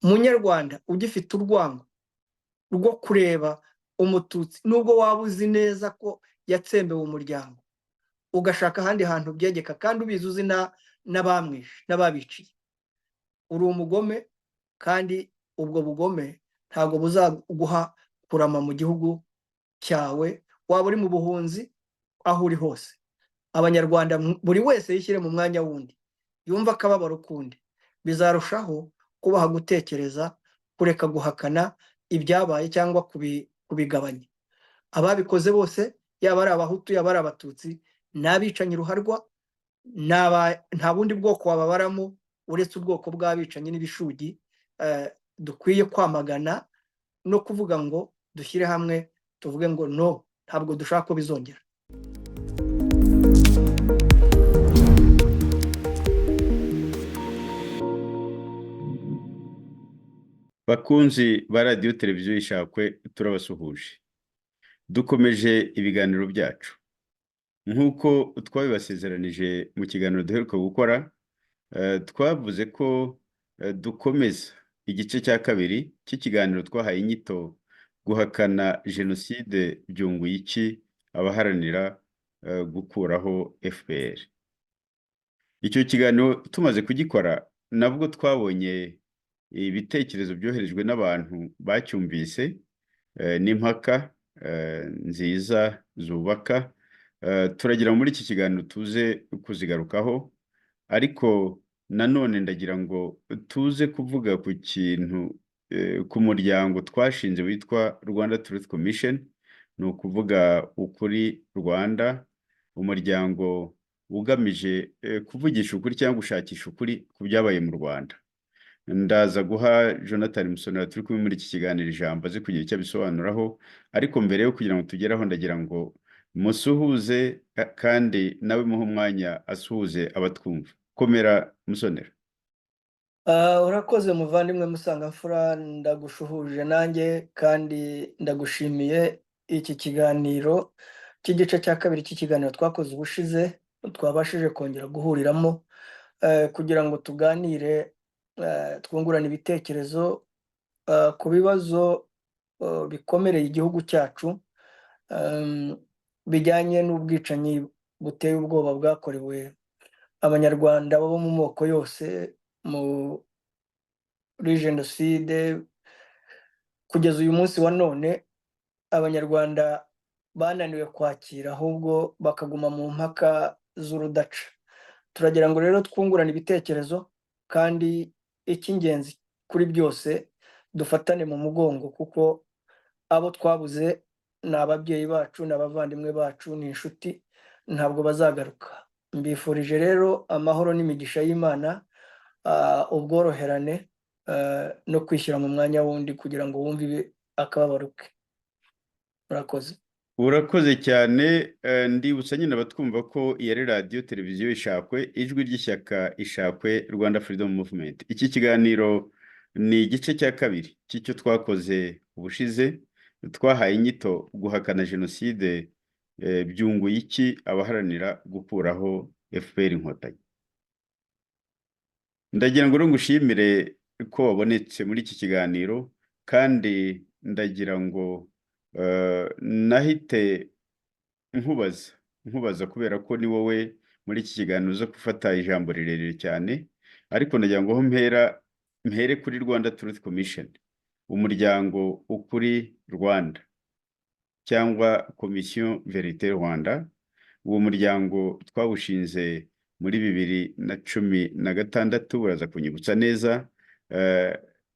munyarwanda ugifite urwango rwo kureba umututsi nubwo waba uzi neza ko yatsembewe umuryango ugashaka ahandi hantu byegeka kandi ubizi uzi n'abamwishe n'ababiciye, uri umugome kandi ubwo bugome ntabwo buzaguha kurama mu gihugu cyawe, waba uri mu buhunzi aho uri hose. Abanyarwanda buri wese yishyire mu mwanya wundi, yumva akababaro kundi, bizarushaho kubaha gutekereza, kureka guhakana ibyabaye cyangwa kubigabanya. Ababikoze bose yaba ari abahutu yaba ari abatutsi n'abicanyi ruharwa, nta bundi bwoko wababaramo uretse ubwoko bw'abicanyi n'ibishugi. Dukwiye kwamagana no kuvuga ngo dushyire hamwe tuvuge ngo no, ntabwo dushaka ko bizongera. Bakunzi ba radiyo televiziyo Ishakwe, turabasuhuje. Dukomeje ibiganiro byacu nk'uko twabibasezeranije mu kiganiro duheruka gukora. Twavuze ko dukomeza igice cya kabiri cy'ikiganiro twahaye inyito guhakana jenoside byunguye iki abaharanira gukuraho FPR. Icyo kiganiro tumaze kugikora nabwo twabonye ibitekerezo byoherejwe n'abantu bacyumvise, n'impaka nziza zubaka. Turagira muri iki kiganiro tuze kuzigarukaho, ariko nanone ndagira ngo tuze kuvuga ku kintu, ku muryango twashinze witwa Rwanda Truth Commission, ni ukuvuga Ukuri Rwanda, umuryango ugamije kuvugisha ukuri cyangwa gushakisha ukuri ku byabaye mu Rwanda. Ndaza guha Jonathan Musonera turi kumwe muri iki kiganiro ijambo azi kugira icyo abisobanuraho, ariko mbere yo kugira ngo tugeraho ndagira ngo musuhuze kandi nawe muhe umwanya asuhuze abatwumva. Komera Musonera. Urakoze muvandimwe Musangamfura, ndagushuhuje nanjye kandi ndagushimiye iki kiganiro cy'igice cya kabiri cy'ikiganiro twakoze ubushize, twabashije kongera guhuriramo kugira ngo tuganire, twungurana ibitekerezo ku bibazo bikomereye igihugu cyacu, bijyanye n'ubwicanyi buteye ubwoba bwakorewe abanyarwanda bo mu moko yose muri jenoside. Kugeza uyu munsi wa none abanyarwanda bananiwe kwakira, ahubwo bakaguma mu mpaka z'urudaca. Turagira ngo rero twungurane ibitekerezo, kandi icy'ingenzi kuri byose dufatane mu mugongo, kuko abo twabuze ni ababyeyi bacu, ni abavandimwe bacu, ni inshuti, ntabwo bazagaruka. Mbifurije rero amahoro n'imigisha y'Imana, ubworoherane no kwishyira mu mwanya wundi kugira ngo wumve akababaro ke. Murakoze. Urakoze cyane. Ndibutsa nyine abatwumva ko iyi ari radiyo televiziyo Ishakwe, ijwi ry'ishyaka Ishakwe Rwanda Freedom Movement. Iki kiganiro ni igice cya kabiri cy'icyo twakoze ubushize, twahaye inyito guhakana jenoside byunguye iki abaharanira gukuraho FPR Inkotanyi. Ndagira ngo ngushimire ko wabonetse muri iki kiganiro, kandi ndagira ngo nahite nkubaza kubera ko ni wowe muri iki kiganiro uza gufata ijambo rirerire cyane, ariko ndagira ngo mpere kuri Rwanda Truth Commission, umuryango Ukuri Rwanda cyangwa Commission Verite Rwanda. Uwo muryango twawushinze muri 2016, uraza kunyibutsa neza.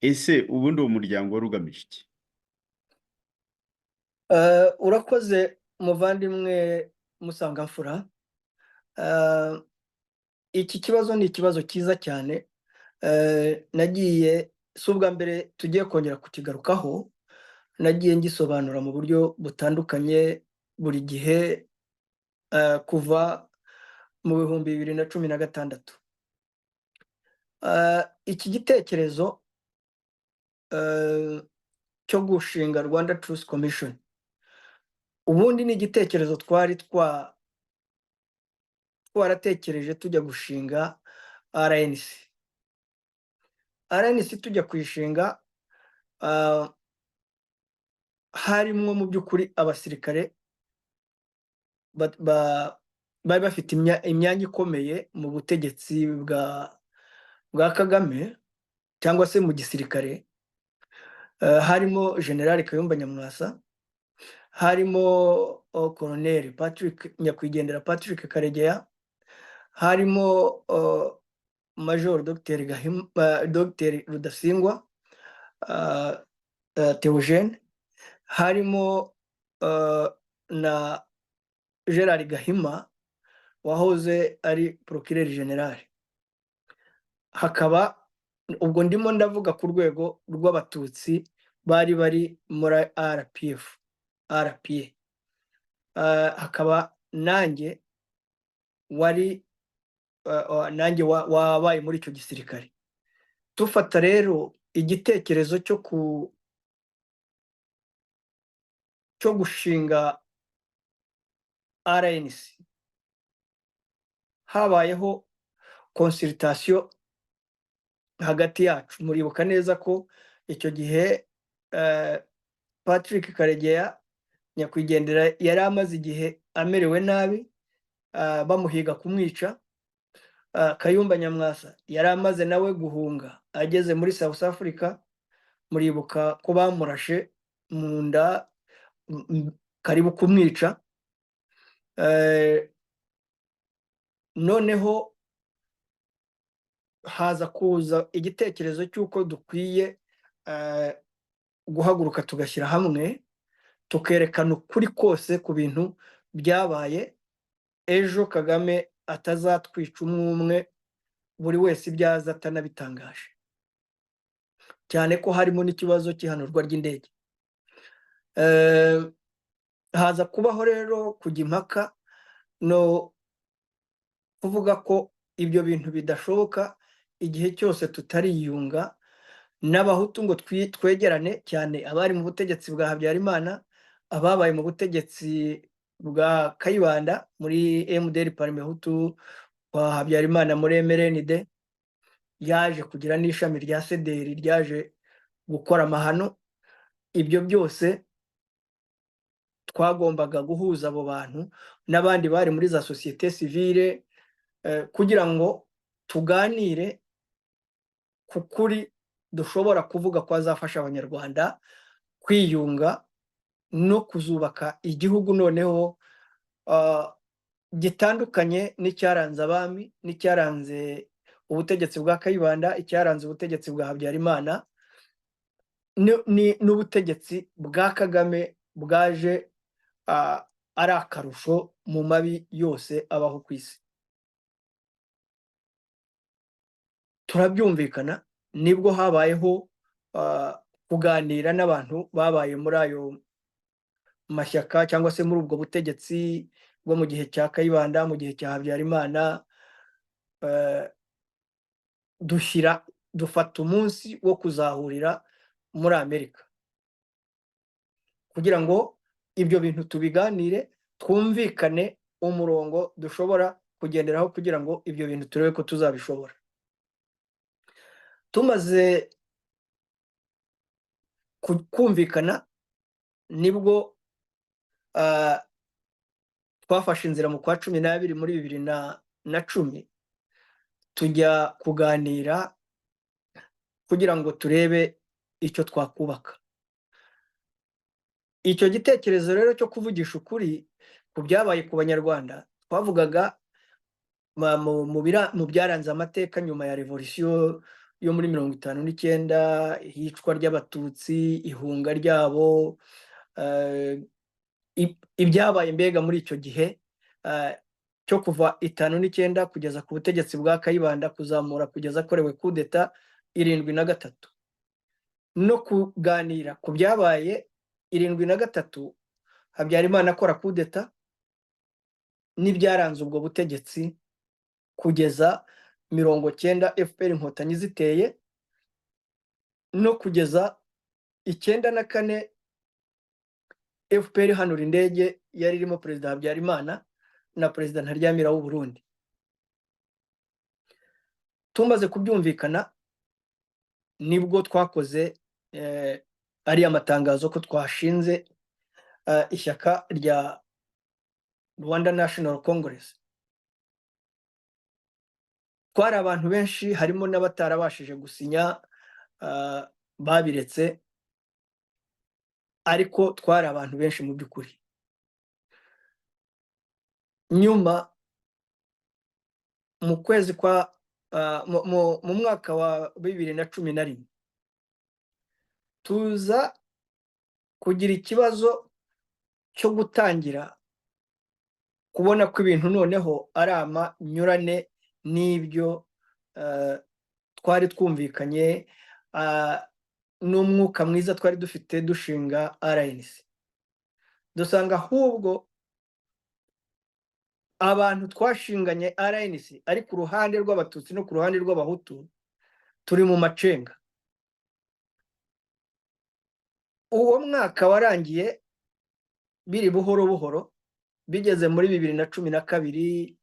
Ese ubundi uwo muryango wari ugamije iki? Urakoze muvandimwe Musangamfura. Iki kibazo ni ikibazo cyiza cyane. Nagiye si ubwa mbere tugiye kongera kukigarukaho, nagiye ngisobanura mu buryo butandukanye buri gihe kuva mu 2016. Iki gitekerezo cyo gushinga Rwanda Truth Commission, ubundi ni igitekerezo twaratekereje tujya gushinga RNC. RNC tujya kuyishinga harimwo mu by'ukuri abasirikare bari bafite imyanya ikomeye mu butegetsi bwa Kagame cyangwa se mu gisirikare. Harimo General Kayumba Nyamwasa, harimo Colonel nyakwigendera Patrick Karegeya, harimo Major Dr Rudasingwa Theogene, harimo na Gerard Gahima wahoze ari Procureur General. Hakaba ubwo ndimo ndavuga ku rwego rw'abatutsi bari muri RPA. Hakaba nanjye wabaye muri icyo gisirikare. Tufata rero igitekerezo cyo gushinga RNC, habayeho consultation hagati yacu. Muribuka neza ko icyo gihe Patrick Karegeya nyakwigendera yari amaze igihe amerewe nabi, bamuhiga kumwica. Kayumba Nyamwasa yari amaze nawe guhunga ageze muri South Africa. Muribuka ko bamurashe mu nda karibu kumwica. Noneho haza kuza igitekerezo cy'uko dukwiye guhaguruka tugashyira hamwe tukerekana ukuri kose ku bintu byabaye. Ejo Kagame atazatwica umwe buri wese ibyaza atanabitangaje, cyane ko harimo n'ikibazo cy'ihanurwa ry'indege. Haza kubaho rero kujya impaka no kuvuga ko ibyo bintu bidashoboka igihe cyose tutariyunga n'abahutu ngo twegerane, cyane abari mu butegetsi bwa Habyarimana, ababaye mu butegetsi bwa Kayibanda muri MDR Parme Hutu, wa Habyarimana muri MRND, yaje kugira n'ishami rya CDR ryaje gukora amahano. Ibyo byose twagombaga guhuza abo bantu n'abandi bari muri za societe civile kugira ngo tuganire ku kuri dushobora kuvuga ko azafasha abanyarwanda kwiyunga no kuzubaka igihugu noneho gitandukanye n'icyaranze abami, n'icyaranze ubutegetsi bwa Kayibanda, icyaranze ubutegetsi bwa Habyarimana, n'ubutegetsi bwa Kagame bwaje ari akarusho mu mabi yose abaho ku isi. Turabyumvikana, nibwo habayeho kuganira n'abantu babaye muri ayo mashyaka cyangwa se muri ubwo butegetsi bwo mu gihe cya Kayibanda, mu gihe cya Habyarimana. Dufata umunsi wo kuzahurira muri Amerika kugira ngo ibyo bintu tubiganire, twumvikane umurongo dushobora kugenderaho kugira ngo ibyo bintu turebe ko tuzabishobora. Tumaze kumvikana nibwo twafashe inzira mu kwa 12 muri 2010 tujya kuganira kugira ngo turebe icyo twakubaka. Icyo gitekerezo rero cyo kuvugisha ukuri ku byabaye ku banyarwanda twavugaga mu byaranze amateka nyuma ya revolution yo muri 59, hicwa ry'abatutsi, ihunga ryabo, ibyabaye mbega muri icyo gihe cyo kuva 59 kugeza ku butegetsi bwa Kayibanda kuzamura kugeza akorewe kudeta 73, no kuganira ku byabaye 73 Habyarimana akora kudeta n'ibyaranze ubwo butegetsi kugeza 90 FPR inkotanyi ziteye, no kugeza 94 FPR hanura indege yari irimo Perezida Habyarimana na Perezida Ntaryamira w'u Burundi. 'Tumaze kubyumvikana nibwo twakoze ariya matangazo ko twashinze ishyaka rya Rwanda National Congress. Twari abantu benshi, harimo n'abatarabashije gusinya babiretse, ariko twari abantu benshi mu by'ukuri. Nyuma mu kwezi kwa mu mwaka wa 2011 tuza kugira ikibazo cyo gutangira kubona ko ibintu noneho ari amanyurane n'ibyo twari twumvikanye n'umwuka mwiza twari dufite dushinga RNC. Dusanga ahubwo abantu twashinganye RNC ari ku ruhande rw'abatutsi no ku ruhande rw'abahutu turi mu macenga. Uwo mwaka warangiye biri buhoro buhoro, bigeze muri 2012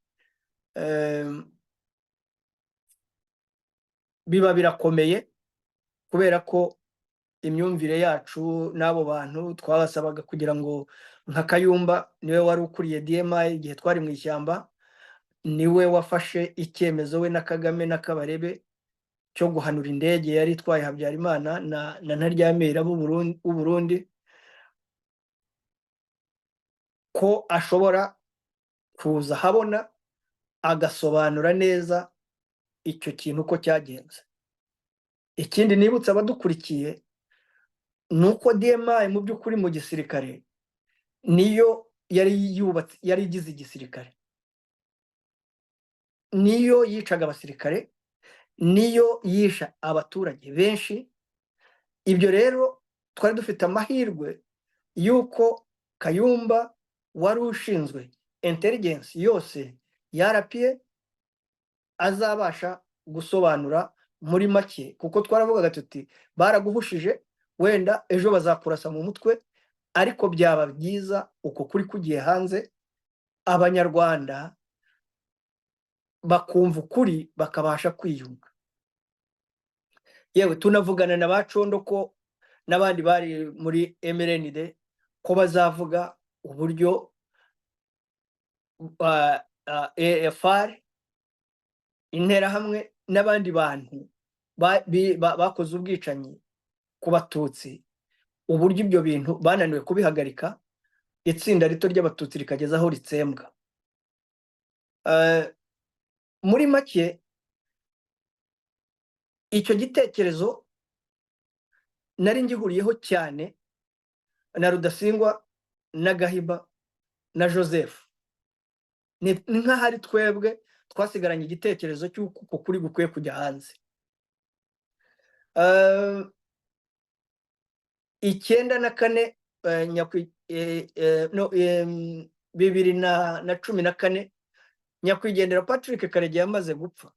biba birakomeye, kubera ko imyumvire yacu n'abo bantu twabasabaga kugira ngo nka Kayumba niwe wari ukuriye DMI igihe twari mu ishyamba, niwe wafashe icyemezo we na Kagame na Kabarebe cyo guhanura indege yari itwaye Habyarimana na Ntaryamira b'u Burundi, ko ashobora kuza habona agasobanura neza icyo kintu uko cyagenze. Ikindi nibutsa abadukurikiye nuko DMI mu by'ukuri mu gisirikare niyo yari yubatse, yari igize igisirikare, niyo yicaga abasirikare, niyo yisha abaturage benshi. Ibyo rero twari dufite amahirwe yuko Kayumba wari ushinzwe intelligence yose ya RPA azabasha gusobanura muri make, kuko twaravugaga tuti baraguhushije, wenda ejo bazakurasa mu mutwe, ariko byaba byiza uko kuri kugiye hanze abanyarwanda bakumva ukuri bakabasha kwiyunga. Yewe tunavugana na Bacondo ko n'abandi bari muri MRND ko bazavuga uburyo AFR Interahamwe n'abandi bantu bakoze ubwicanyi ku Batutsi, uburyo ibyo bintu bananiwe kubihagarika, itsinda rito ry'Abatutsi rikageza aho ritsembwa. Muri make icyo gitekerezo nari ngihuriyeho cyane na Rudasingwa na Gahiba na Joseph. Ni nk'ahari twebwe twasigaranye igitekerezo cy'uko kuri gukwiye kujya hanze. 1994 2014 nyakwigendera Patrick Karegeya yamaze gupfa,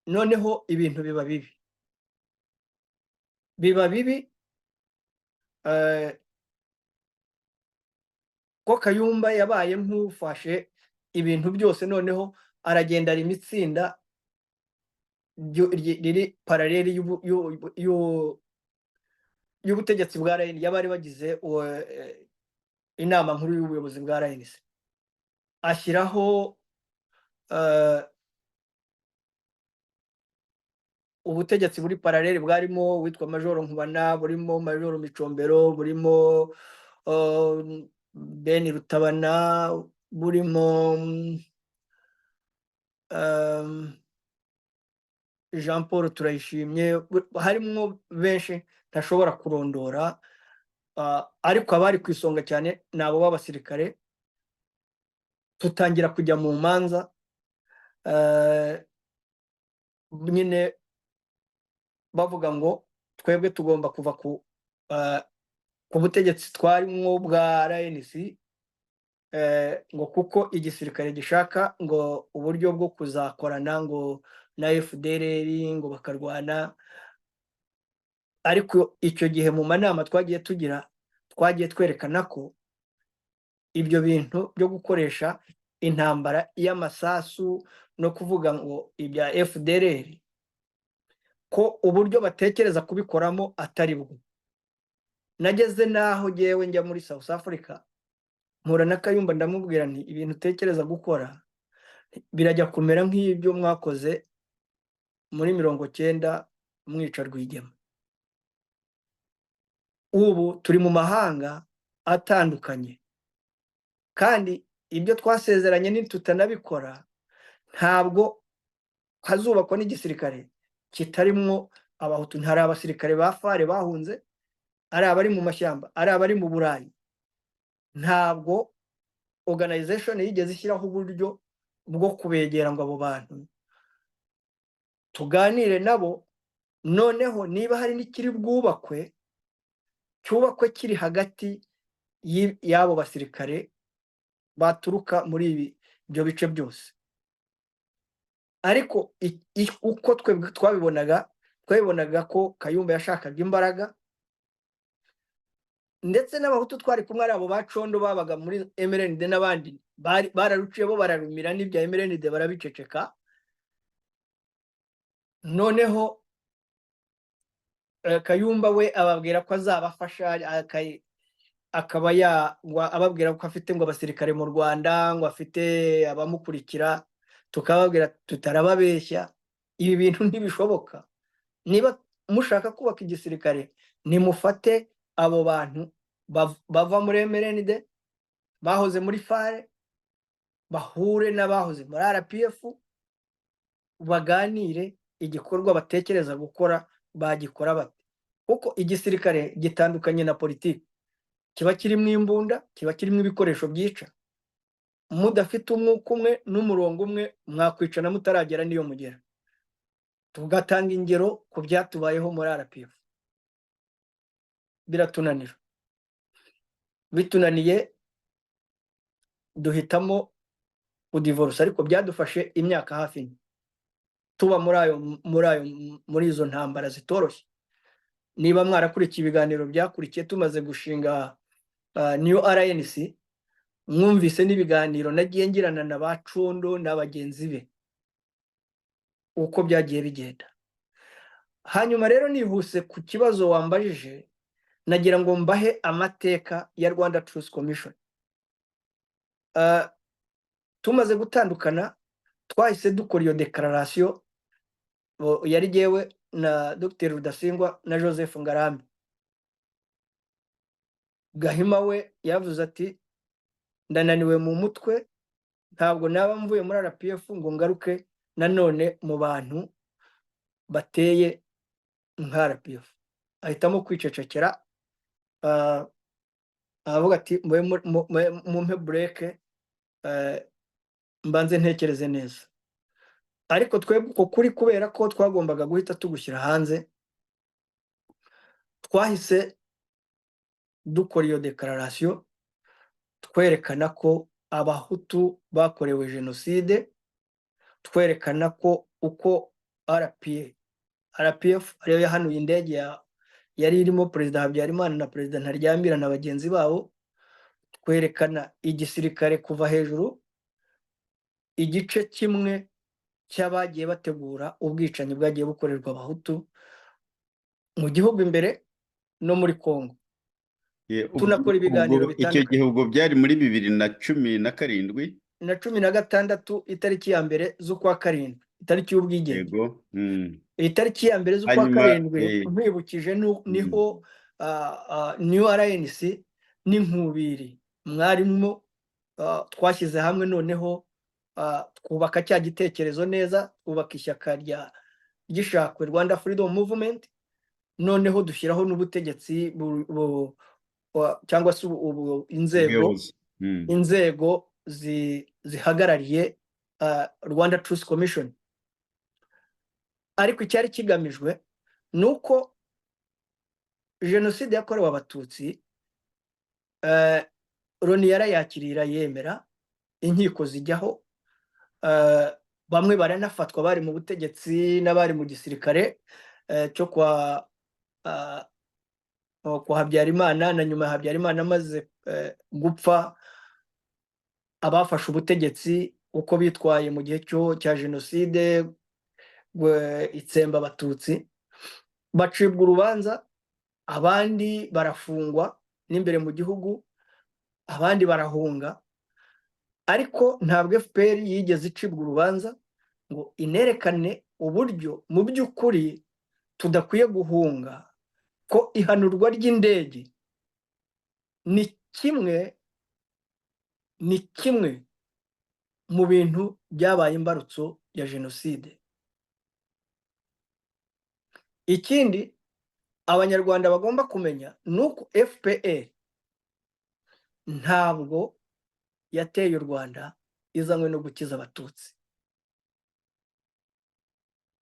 noneho ibintu biba bibi ko Kayumba yabaye nk'ufashe ibintu byose, noneho aragenda ari imitsinda riri paraleli y'ubutegetsi bwa RNC, y'abari bagize inama nkuru y'ubuyobozi bwa RNC, ashyiraho ubutegetsi buri paraleli bwarimo witwa Majoro Nkubana, burimo Majoro Micombero, burimo Ben Rutabana, burimo Jean Paul Turayishimye, harimo benshi ntashobora kurondora, ariko abari ku isonga cyane nabo b'abasirikare. Tutangira kujya mu manza, nyine bavuga ngo twebwe tugomba kuva ku butegetsi twarimo bwa RNC, ngo kuko igisirikare gishaka ngo uburyo bwo kuzakorana ngo na FDLR ngo bakarwana. Ariko icyo gihe mu manama twagiye tugira, twagiye twerekana ko ibyo bintu byo gukoresha intambara y'amasasu no kuvuga ngo ibya FDLR ko uburyo batekereza kubikoramo atari bwo. Nageze n'aho jyewe njya muri South Africa mpura na Kayumba ndamubwira nti ibintu utekereza gukora birajya kumera nk'ibyo mwakoze muri 90 mwica Rwigema. Ubu turi mu mahanga atandukanye kandi ibyo twasezeranye nitutanabikora ntabwo hazubakwa n'igisirikare kitarimwo abahutu. Ntari abasirikare ba FARE bahunze, ari abari mu mashyamba, ari abari mu Burayi. Ntabwo organization yigeze ishyiraho uburyo bwo kubegera ngo abo bantu tuganire nabo, noneho niba hari n'ikiri bwubakwe cyubakwe kiri hagati y'abo basirikare baturuka muri ibyo bice byose. Ariko uko twabibonaga ko Kayumba yashakaga imbaraga, ndetse n'abahutu twari kumwe ari abo bacondo babaga muri MRND n'abandi bararuciye bo bararumira n'ibya MRND barabiceceka. Noneho Kayumba we ababwira ko azabafasha, akaba ababwira ko afite ngo abasirikare mu Rwanda, ngo afite abamukurikira. Tukababwira tutarababeshya, ibi bintu ntibishoboka. Niba mushaka kubaka igisirikare nimufate abo bantu bava muri MRND bahoze muri FARE bahure n'abahoze muri RPF baganire igikorwa batekereza gukora bagikora bate. Kuko igisirikare gitandukanye na politiki, kiba kirimo imbunda, kiba kirimo ibikoresho byica. Mudafite umwuka umwe n'umurongo umwe mwakwicana mutaragera niyo mugera. Tugatanga ingero ku byatubayeho muri RPF. Biratunanira, bitunaniye duhitamo kudivorce, ariko byadufashe imyaka hafi tuba muri izo ntambara zitoroshye. Niba mwarakurikiye ibiganiro byakurikiye tumaze gushinga New RNC, mwumvise n'ibiganiro nagiye ngirana na bacondo n'abagenzi be uko byagiye bigenda. Hanyuma rero nihuse ku kibazo wambajije, nagira ngo mbahe amateka ya Rwanda Truth Commission. Tumaze gutandukana twahise dukora iyo declaration, yari jyewe na Dr Rudasingwa na Joseph Ngarambe. Gahima we yavuze ati ndananiwe mu mutwe, ntabwo naba mvuye muri RPF ngo ngaruke nanone mu bantu bateye nka RPF. Ahitamo kwicecekera, avuga ati mumpe break mbanze ntekereze neza. Ariko twebwe uko kuri, kubera ko twagombaga guhita tugushyira hanze, twahise dukora iyo declaration twerekana ko abahutu bakorewe jenoside, twerekana ko uko RPF ariyo yahanuye indege yari irimo Perezida Habyarimana na Perezida Ntaryamira na bagenzi babo. Twerekana igisirikare kuva hejuru, igice kimwe cy'abagiye bategura ubwicanyi bwagiye bukorerwa abahutu mu gihugu imbere no muri Kongo. Tunakora ibiganiro bitandukanye. Icyo gihugu byari muri 2017 na 16 itariki ya mbere z'ukwa karindwi, itariki y'ubwigenge. Itariki ya mbere z'ukwa karindwi nkwibukije niho New RNC n'inkubiri mwarimo twashyize hamwe, noneho twubaka cya gitekerezo neza, twubaka ishyaka ry'ishakwe Rwanda Freedom Movement, noneho dushyiraho n'ubutegetsi cyangwa se inzego zihagarariye Rwanda Truth Commission. Ariko icyari kigamijwe nuko jenoside yakorewe abatutsi Loni yarayakirira yemera, inkiko zijyaho, bamwe baranafatwa bari mu butegetsi n'abari mu gisirikare cyo kwa Habyarimana, na nyuma ya Habyarimana amaze gupfa abafashe ubutegetsi uko bitwaye mu gihe cya jenoside itsemba abatutsi. bacibwa urubanza, abandi barafungwa n'imbere mu gihugu, abandi barahunga, ariko ntabwo FPR yigeze icibwa urubanza ngo inerekane uburyo mu by'ukuri tudakwiye guhunga, ko ihanurwa ry'indege ni kimwe mu bintu byabaye imbarutso ya jenoside. Ikindi abanyarwanda bagomba kumenya ni uko FPR ntabwo yateye u Rwanda izanywe no gukiza abatutsi.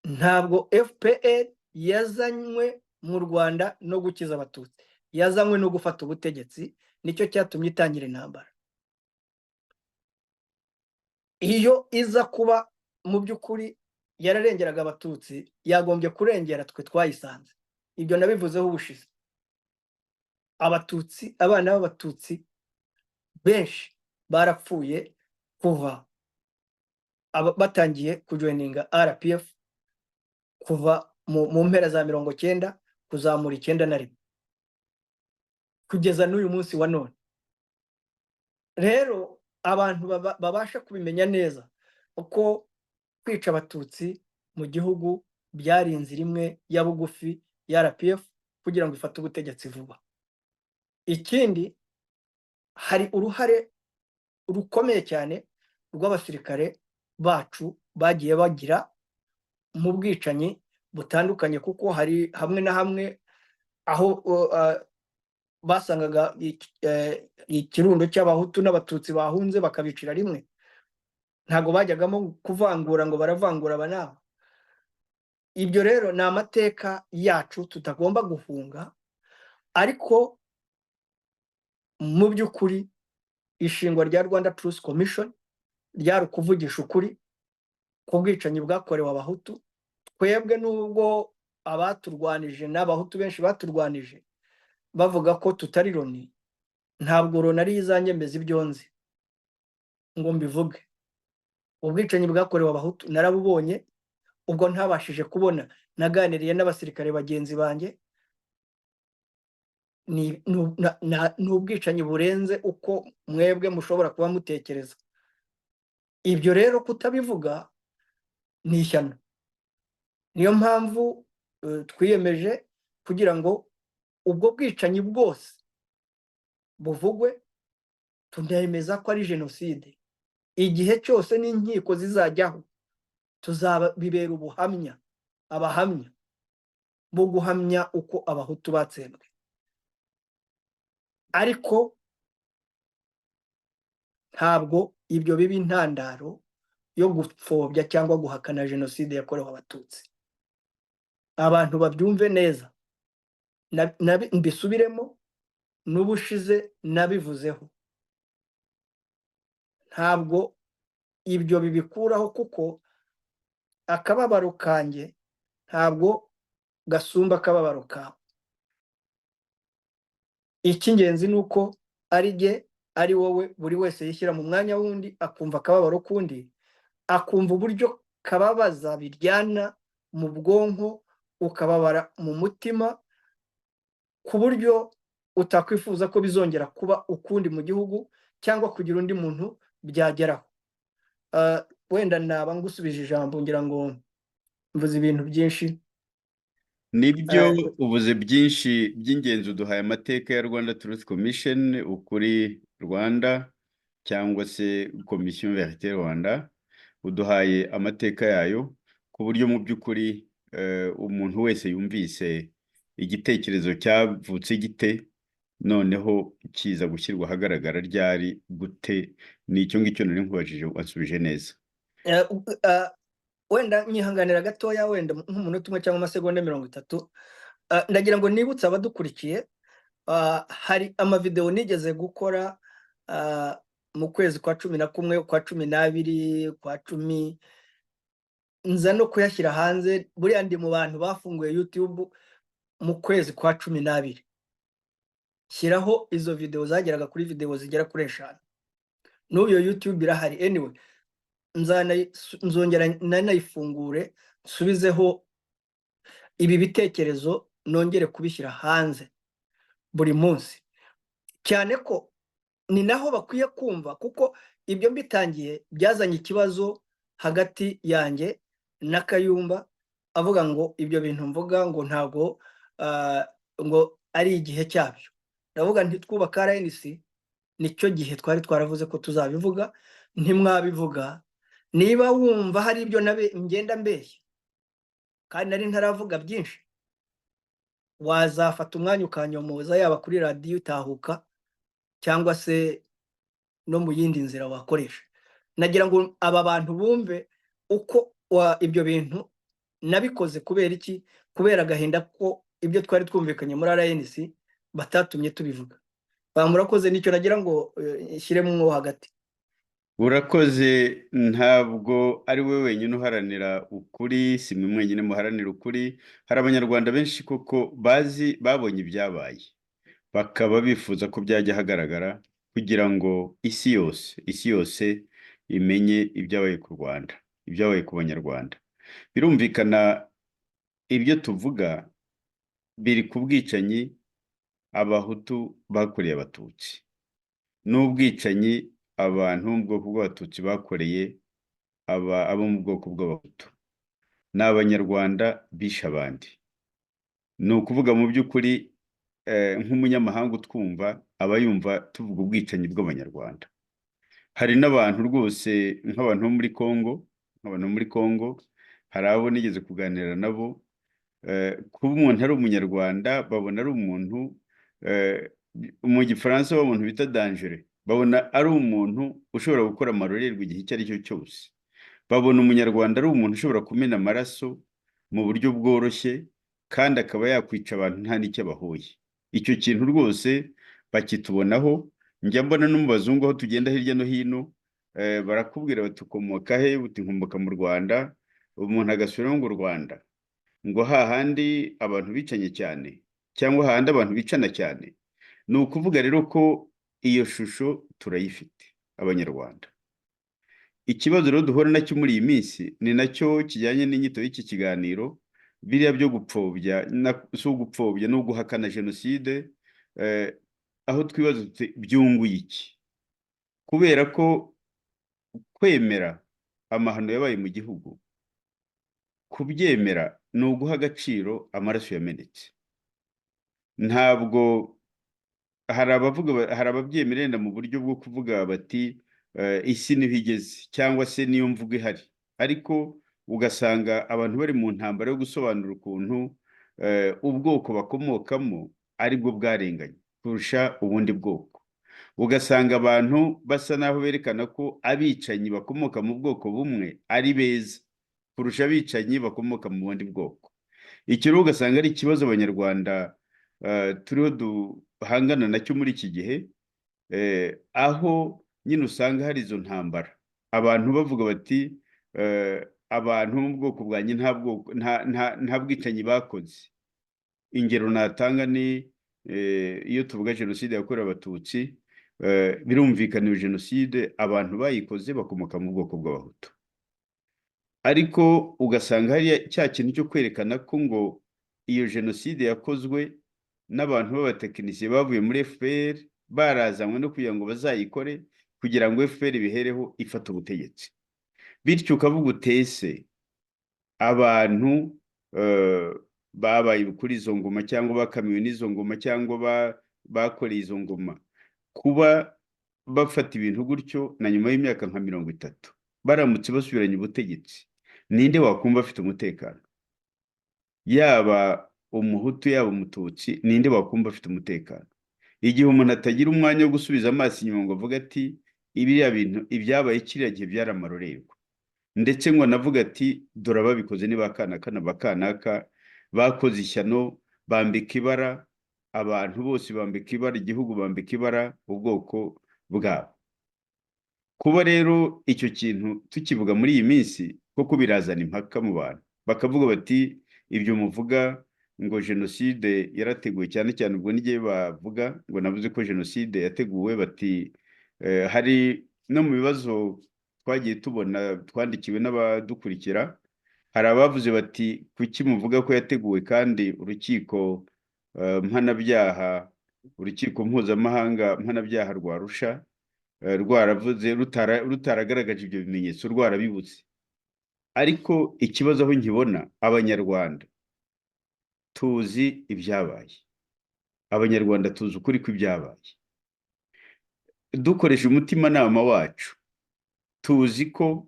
Ntabwo FPR yazanywe mu Rwanda no gukiza abatutsi, yazanywe no gufata ubutegetsi, nicyo cyatumye itangira intambara. Iyo iza kuba mu by'ukuri yararengeraga abatutsi, yagombye kurengera twe twayisanze. Ibyo nabivuzeho ubushize. Abatutsi, abana b'abatutsi benshi barapfuye kuva batangiye kujoininga RPF, kuva mu mpera za 90 kuzamura 91 kugeza n'uyu munsi wa none. Rero abantu babasha kubimenya neza uko kwica abatutsi mu gihugu byari inzira imwe ya bugufi ya RPF kugira ngo ifate ubutegetsi vuba. Ikindi, hari uruhare rukomeye cyane rw'abasirikare bacu bagiye bagira mu bwicanyi butandukanye, kuko hari hamwe na hamwe aho basangaga ikirundo cy'abahutu n'abatutsi bahunze bakabicira rimwe. Ntago bajyagamo kuvangura ngo baravangura abanaba. Ibyo rero ni amateka yacu tutagomba guhunga, ariko mu by'ukuri ishingwa rya Rwanda Truth Commission ryari ukuvugisha ukuri ku bwicanyi bwakorewe abahutu. Twebwe nubwo abaturwanije n'abahutu benshi baturwanije bavuga ko tutari Loni, ntabwo Loni ari izanyemeza ibyo nzi ngo mbivuge. Ubwicanyi bwakorewe abahutu narabubonye, ubwo ntabashije kubona naganiriye n'abasirikare bagenzi banjye. Ni ubwicanyi burenze uko mwebwe mushobora kuba mutekereza. Ibyo rero kutabivuga ni ishyano. Niyo mpamvu twiyemeje kugira ngo ubwo bwicanyi bwose buvugwe, tunemeza ko ari jenoside. Igihe cyose n'inkiko zizajyaho tuzabibera ubuhamya, abahamya bo guhamya uko abahutu batsembwe. Ariko ntabwo ibyo biba intandaro yo gupfobya cyangwa guhakana jenoside yakorewe abatutsi. Abantu babyumve neza, mbisubiremo, n'ubushize nabivuzeho. Ntabwo ibyo bibikuraho, kuko akababaro kanjye ntabwo gasumba akababaro kawe. Icy'ingenzi ni uko ari jye, ari wowe, buri wese yishyira mu mwanya w'undi, akumva akababaro k'undi, akumva uburyo kababaza biryana mu bwonko, ukababara mu mutima, ku buryo utakwifuza ko bizongera kuba ukundi mu gihugu cyangwa kugira undi muntu byageraho. Wenda naba ngusubije ijambo, ngira ngo mvuze ibintu byinshi. Nibyo, ubuze byinshi by'ingenzi. Uduhaye amateka ya Rwanda Truth Commission, ukuri Rwanda, cyangwa se Commission Verite Rwanda. Uduhaye amateka yayo ku buryo mu by'ukuri umuntu wese yumvise igitekerezo cyavutse gite, noneho kiza gushyirwa ahagaragara ryari gute. Nicyo ngicyo nari nkubajije, wasubije neza. Wenda nyihanganira gatoya, wenda nk'umunota umwe cyangwa amasegonda 30. Ndagira ngo nibutse abadukurikiye, hari amavideo nigeze gukora mu kwezi kwa 11, kwa 12, kwa 10, nza no kuyashyira hanze. Buriya ndi mu bantu bafunguye YouTube mu kwezi kwa 12, shyiraho izo video zageraga kuri video zigera kuri 5. N'ubu iyo YouTube irahari. Anyway, nzongera nanayifungure nsubizeho ibi bitekerezo nongere kubishyira hanze buri munsi, cyane ko ni naho bakwiye kumva, kuko ibyo mbitangiye byazanye ikibazo hagati yanjye na Kayumba, avuga ngo ibyo bintu mvuga ngo ntabwo ngo ari igihe cyabyo. Ndavuga nti twubaka RNC nicyo gihe twari twaravuze ko tuzabivuga, ntimwabivuga. Niba wumva hari ibyo ngenda mbeshya kandi nari ntaravuga byinshi, wazafata umwanya ukanyomoza, yaba kuri radiyo Itahuka cyangwa se no mu yindi nzira wakoresha. Nagira ngo aba bantu bumve uko ibyo bintu nabikoze. Kubera iki? Kubera agahinda ko ibyo twari twumvikanye muri RNC batatumye tubivuga. Murakoze, nicyo nagira ngo nshyiremo hagati. Urakoze. Ntabwo ari we wenyine uharanira ukuri, si mwe mwenyine muharanira ukuri. Hari abanyarwanda benshi koko babonye ibyabaye, bakaba bifuza ko byajya ahagaragara kugira ngo isi yose imenye ibyabaye ku Rwanda, ibyabaye ku banyarwanda. Birumvikana ibyo tuvuga biri ku bwicanyi Abahutu bakoreye Abatutsi, n'ubwicanyi abantu mu bwoko bw'Abatutsi bakoreye abo mu bwoko bw'Abahutu. Ni Abanyarwanda bishe abandi. Ni ukuvuga mu by'ukuri, nk'umunyamahanga utwumva aba yumva tuvuga ubwicanyi bw'Abanyarwanda. Hari n'abantu rwose nk'abantu bo muri Congo, hari abo nigeze kuganira nabo, kuba umuntu ari umunyarwanda babona ari umuntu, mu gifaransa umuntu bita dangereux, babona ari umuntu ushobora gukora amarorerwa igihe icyo ari cyo cyose. Babona umunyarwanda ari umuntu ushobora kumena amaraso mu buryo bworoshye kandi akaba yakwica abantu nta n'icyo abahoye. Icyo kintu rwose bakitubonaho. Njya mbona no mu bazungu aho tugenda hirya no hino, barakubwira bati ukomoka he? Uti nkomoka mu Rwanda. Umuntu agasubiramo ngo u Rwanda, ngo hahandi abantu bicanye cyane, cyangwa hahandi abantu bicana cyane. Ni ukuvuga rero ko iyo shusho turayifite Abanyarwanda. Ikibazo rero duhura nacyo muri iyi minsi ni nacyo kijyanye n'inyito y'iki kiganiro, biriya byo gupfobya, si ugupfobya, no guhakana jenoside, aho twibaza tuti byunguye iki? Kubera ko kwemera amahano yabaye mu gihugu, kubyemera ni uguha agaciro amaraso yamenetse. Ntabwo hari ababyemera wenda mu buryo bwo kuvuga bati isi niho igeze, cyangwa se niyo mvugo ihari, ariko ugasanga abantu bari mu ntambara yo gusobanura ukuntu ubwoko bakomokamo aribwo bwarenganye kurusha ubundi bwoko. Ugasanga abantu basa naho berekana ko abicanyi bakomoka mu bwoko bumwe ari beza kurusha abicanyi bakomoka mu bundi bwoko. Icyo rero ugasanga ari ikibazo Abanyarwanda turiho duhangana nacyo muri iki gihe, aho nyine usanga hari izo ntambara, abantu bavuga bati abantu mu bwoko bwanjye nta bwicanyi bakoze. Ingero natanga ni iyo tuvuga jenoside yakorewe Abatutsi, birumvikana iyo jenoside abantu bayikoze bakomoka mu bwoko bw'Abahutu, ariko ugasanga hari cya kintu cyo kwerekana ko ngo iyo jenoside yakozwe n'abantu b'abatekinisiye bavuye muri FPR, barazanywe no kugira ngo bazayikore kugira ngo FPR bihereho ifata ubutegetsi. Bityo ukavuga utese abantu babaye kuri izo ngoma, cyangwa bakamiwe n'izo ngoma, cyangwa bakoreye izo ngoma, kuba bafata ibintu gutyo na nyuma y'imyaka nka 30 baramutse basubiranye ubutegetsi, ninde wakumva afite umutekano? Yaba Umuhutu yaba Umututsi, ninde wakumva afite umutekano? Igihe umuntu atagira umwanya wo gusubiza amaso inyuma ngo avuga ati ibiriya bintu ibyabaye kiriya gihe byaramarorerwa, ndetse ngo anavuga ati dore ababikoze ni bakanaka na bakanaka, bakoze ishyano, bambika ibara abantu bose, bambika ibara igihugu, bambika ibara ubwoko bwabo. Kuba rero icyo kintu tukivuga muri iyi minsi koko birazana impaka mu bantu, bakavuga bati ibyo muvuga ngo jenoside yarateguwe, cyane cyane ubwo n'igihe bavuga ngo navuze ko jenoside yateguwe, bati hari no mu bibazo twagiye tubona twandikiwe n'abadukurikira, hari abavuze bati kuki muvuga ko yateguwe kandi urukiko mpanabyaha, urukiko mpuzamahanga mpanabyaha rwa Arusha rwaravuze rutaragaragaje ibyo bimenyetso, rwarabibuze. Ariko ikibazo aho nkibona, abanyarwanda tuzi ibyabaye, abanyarwanda tuzi ukuri kw'ibyabaye, dukoresha umutimanama wacu tuzi ko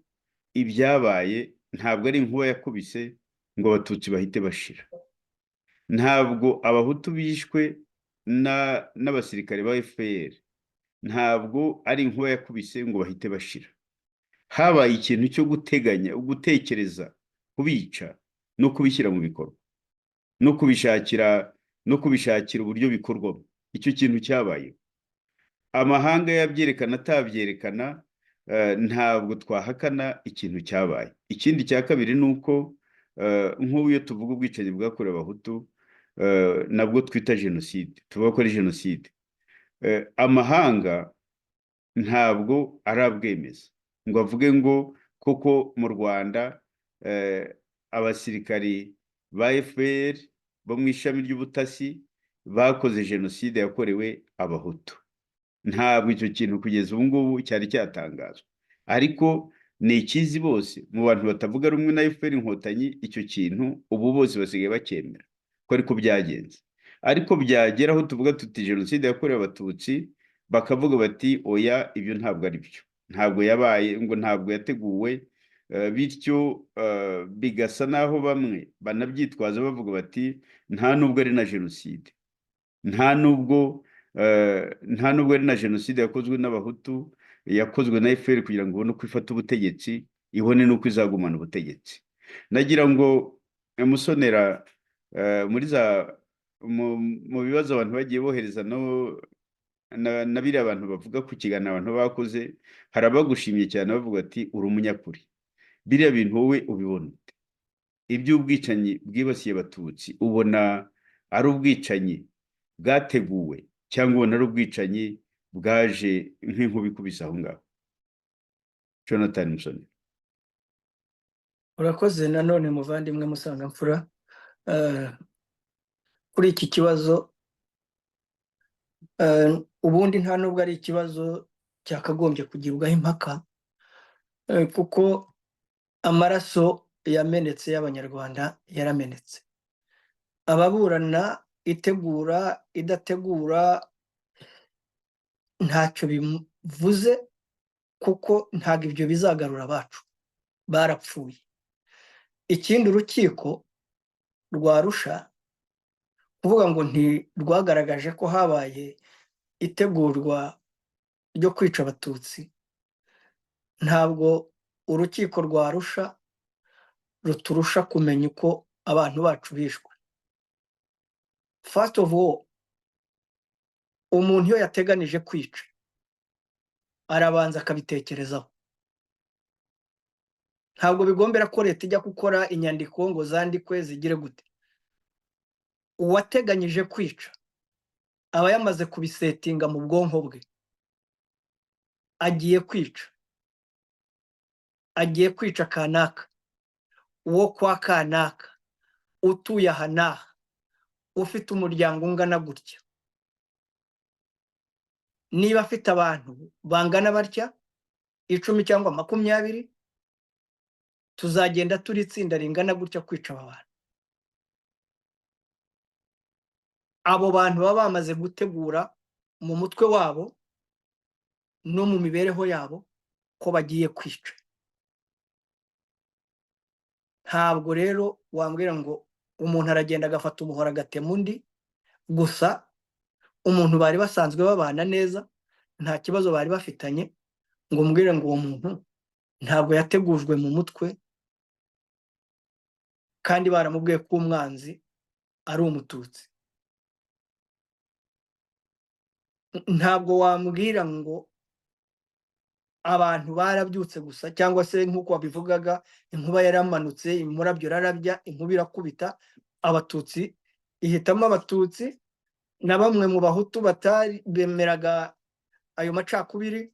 ibyabaye ntabwo ari inkuba yakubise ngo abatutsi bahite bashira, ntabwo abahutu bishwe n'abasirikare ba FPR, ntabwo ari inkuba yakubise ngo bahite bashira. Habaye ikintu cyo guteganya, gutekereza kubica no kubishyira mu bikorwa no kubishakira uburyo bikorwamo. Icyo kintu cyabaye, amahanga yabyerekana atabyerekana, ntabwo twahakana ikintu cyabaye. Ikindi cya kabiri ni uko nk'ubu iyo tuvuga ubwicanyi bwakorewe abahutu nabwo twita jenoside, tuvuga ko ari jenoside, amahanga ntabwo arabwemeza ngo avuge ngo koko mu Rwanda abasirikari ba FPR bo mu ishami ry'ubutasi bakoze jenoside yakorewe abahutu. Ntabwo icyo kintu kugeza ubu ngubu cyari cyatangazwa, ariko ni ikizi bose mu bantu batavuga rumwe na FPR Inkotanyi, icyo kintu ubu bose basigaye bacyemera ko ariko byagenze. Ariko byagera aho tuvuga tuti jenoside yakorewe abatutsi, bakavuga bati oya, ibyo ntabwo ari byo, ntabwo yabaye, ngo ntabwo yateguwe, bityo bigasa naho bamwe banabyitwaza bavuga bati nta nubwo ari na jenoside, nta nubwo ari na jenoside yakozwe n'abahutu, yakozwe na FPR kugira ngo ibone uko ifata ubutegetsi, ibone n'uko izagumana ubutegetsi. Nagira ngo Musonera, mu bibazo abantu bagiye bohereza na biriya abantu bavuga ku kiganiro abantu bakoze, hari abagushimye cyane bavuga ati uri umunyakuri, biriya bintu wowe ubibona ute? Iby'ubwicanyi bwibasiye abatutsi ubona ari ubwicanyi bwateguwe cyangwa ubona ari ubwicanyi bwaje nk'inkuba ikubise aho ngaho? Jonathan Musonera. urakoze nanone muvandimwe Musangamfura. Kuri iki kibazo, ubundi nta nubwo ari ikibazo cyakagombye kugibwaho impaka, kuko amaraso yamenetse y'abanyarwanda yaramenetse. Ababurana itegura idategura ntacyo bivuze, kuko ntabwo ibyo bizagarura abacu, barapfuye. Ikindi, urukiko rwa Arusha kuvuga ngo ntirwagaragaje ko habaye itegurwa ryo kwica abatutsi, ntabwo urukiko rwa Arusha ruturusha kumenya uko abantu bacu bishwe. First of all, umuntu iyo yateganije kwica arabanza akabitekerezaho. Ntabwo bigombera ko leta ijya gukora inyandiko ngo zandikwe zigire gute. Uwateganyije kwica aba yamaze kubisetinga mu bwonko bwe, agiye kwica kanaka, uwo kwa kanaka, utuye aha n'aha, ufite umuryango ungana gutya. Niba afite abantu bangana batya 10 cyangwa 20, tuzagenda turi itsinda ringana gutya kwica aba bantu. Abo bantu baba bamaze gutegura mu mutwe wabo no mu mibereho yabo ko bagiye kwica. Ntabwo rero wambwira ngo umuntu aragenda agafata umuhoro agatema undi, gusa umuntu bari basanzwe babana neza, nta kibazo bari bafitanye, ngo mbwire ngo uwo muntu ntabwo yategujwe mu mutwe kandi baramubwiye ko umwanzi ari umututsi. Ntabwo wambwira ngo abantu barabyutse gusa, cyangwa se nk'uko wabivugaga, inkuba yaramanutse, umurabyo rarabya, inkuba irakubita, abatutsi ihitamo abatutsi na bamwe mu bahutu batari bemeraga ayo macakubiri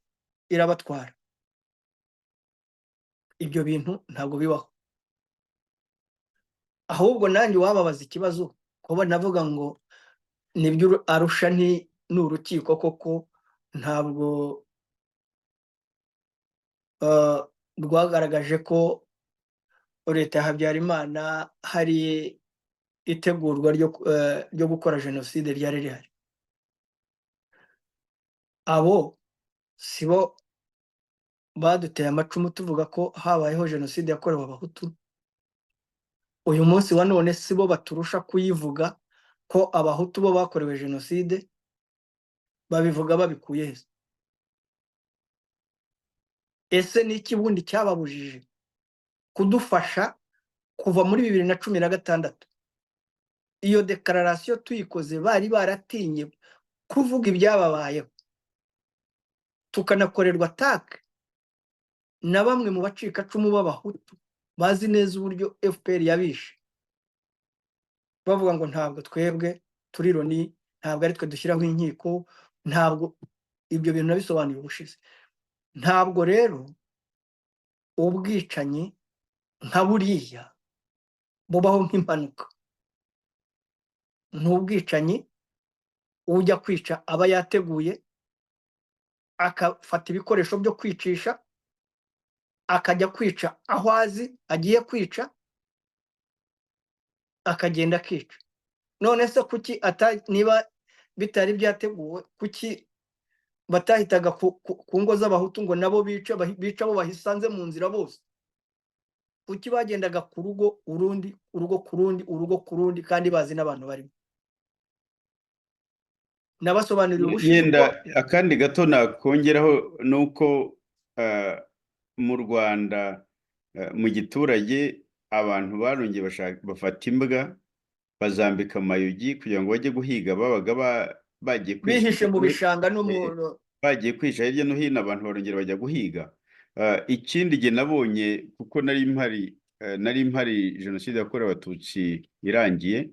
irabatwara. Ibyo bintu ntabwo bibaho. ahubwo nanjye wababaza ikibazo kuba navuga ngo nibyo Arusha ni urukiko koko ntabwo rwagaragaje ko leta ya Habyarimana hari itegurwa ryo gukora jenoside ryari rihari. Abo sibo baduteye amacumu tuvuga ko habayeho jenoside yakorewe abahutu. Uyu munsi wa none sibo baturusha kuyivuga ko abahutu bo bakorewe jenoside, babivuga babikuye he? Ese ni iki bundi cyababujije kudufasha kuva muri 2016? Iyo declaration tuyikoze bari baratinye kuvuga ibyababayeho, tukanakorerwa attack na bamwe mu bacikacumu b'abahutu bazi neza uburyo FPR yabishe, bavuga ngo ntabwo twebwe turi Loni, ntabwo ari twe dushyiraho inkiko, ntabwo. Ibyo bintu nabisobanuye ubushize. Ntabwo rero ubwicanyi nka buriya bubaho nk'impanuka. N'ubwicanyi ujya kwica aba yateguye, akafata ibikoresho byo kwicisha, akajya kwica aho azi agiye kwica, akagenda akica. None se kuki niba bitari byateguwe, kuki batahitaga ku ngo z'abahutu ngo nabo bica abo bahisanze mu nzira bose? Kuki bagendaga ku rugo urundi, urugo ku rundi, urugo ku rundi, kandi bazi n'abantu barimo? Nabasobanurira ubushize yenda akandi gato nakongeraho nuko mu Rwanda mu giturage abantu barongeye bafata imbwa bazambika amayugi kugira ngo bajye guhiga, babaga bagiye bihishe mu bishanga n'umuntu bagiye kwica hirya no hino, abantu barongera bajya guhiga. Ikindi gihe nabonye, kuko nari mpari jenoside yakorewe abatutsi irangiye,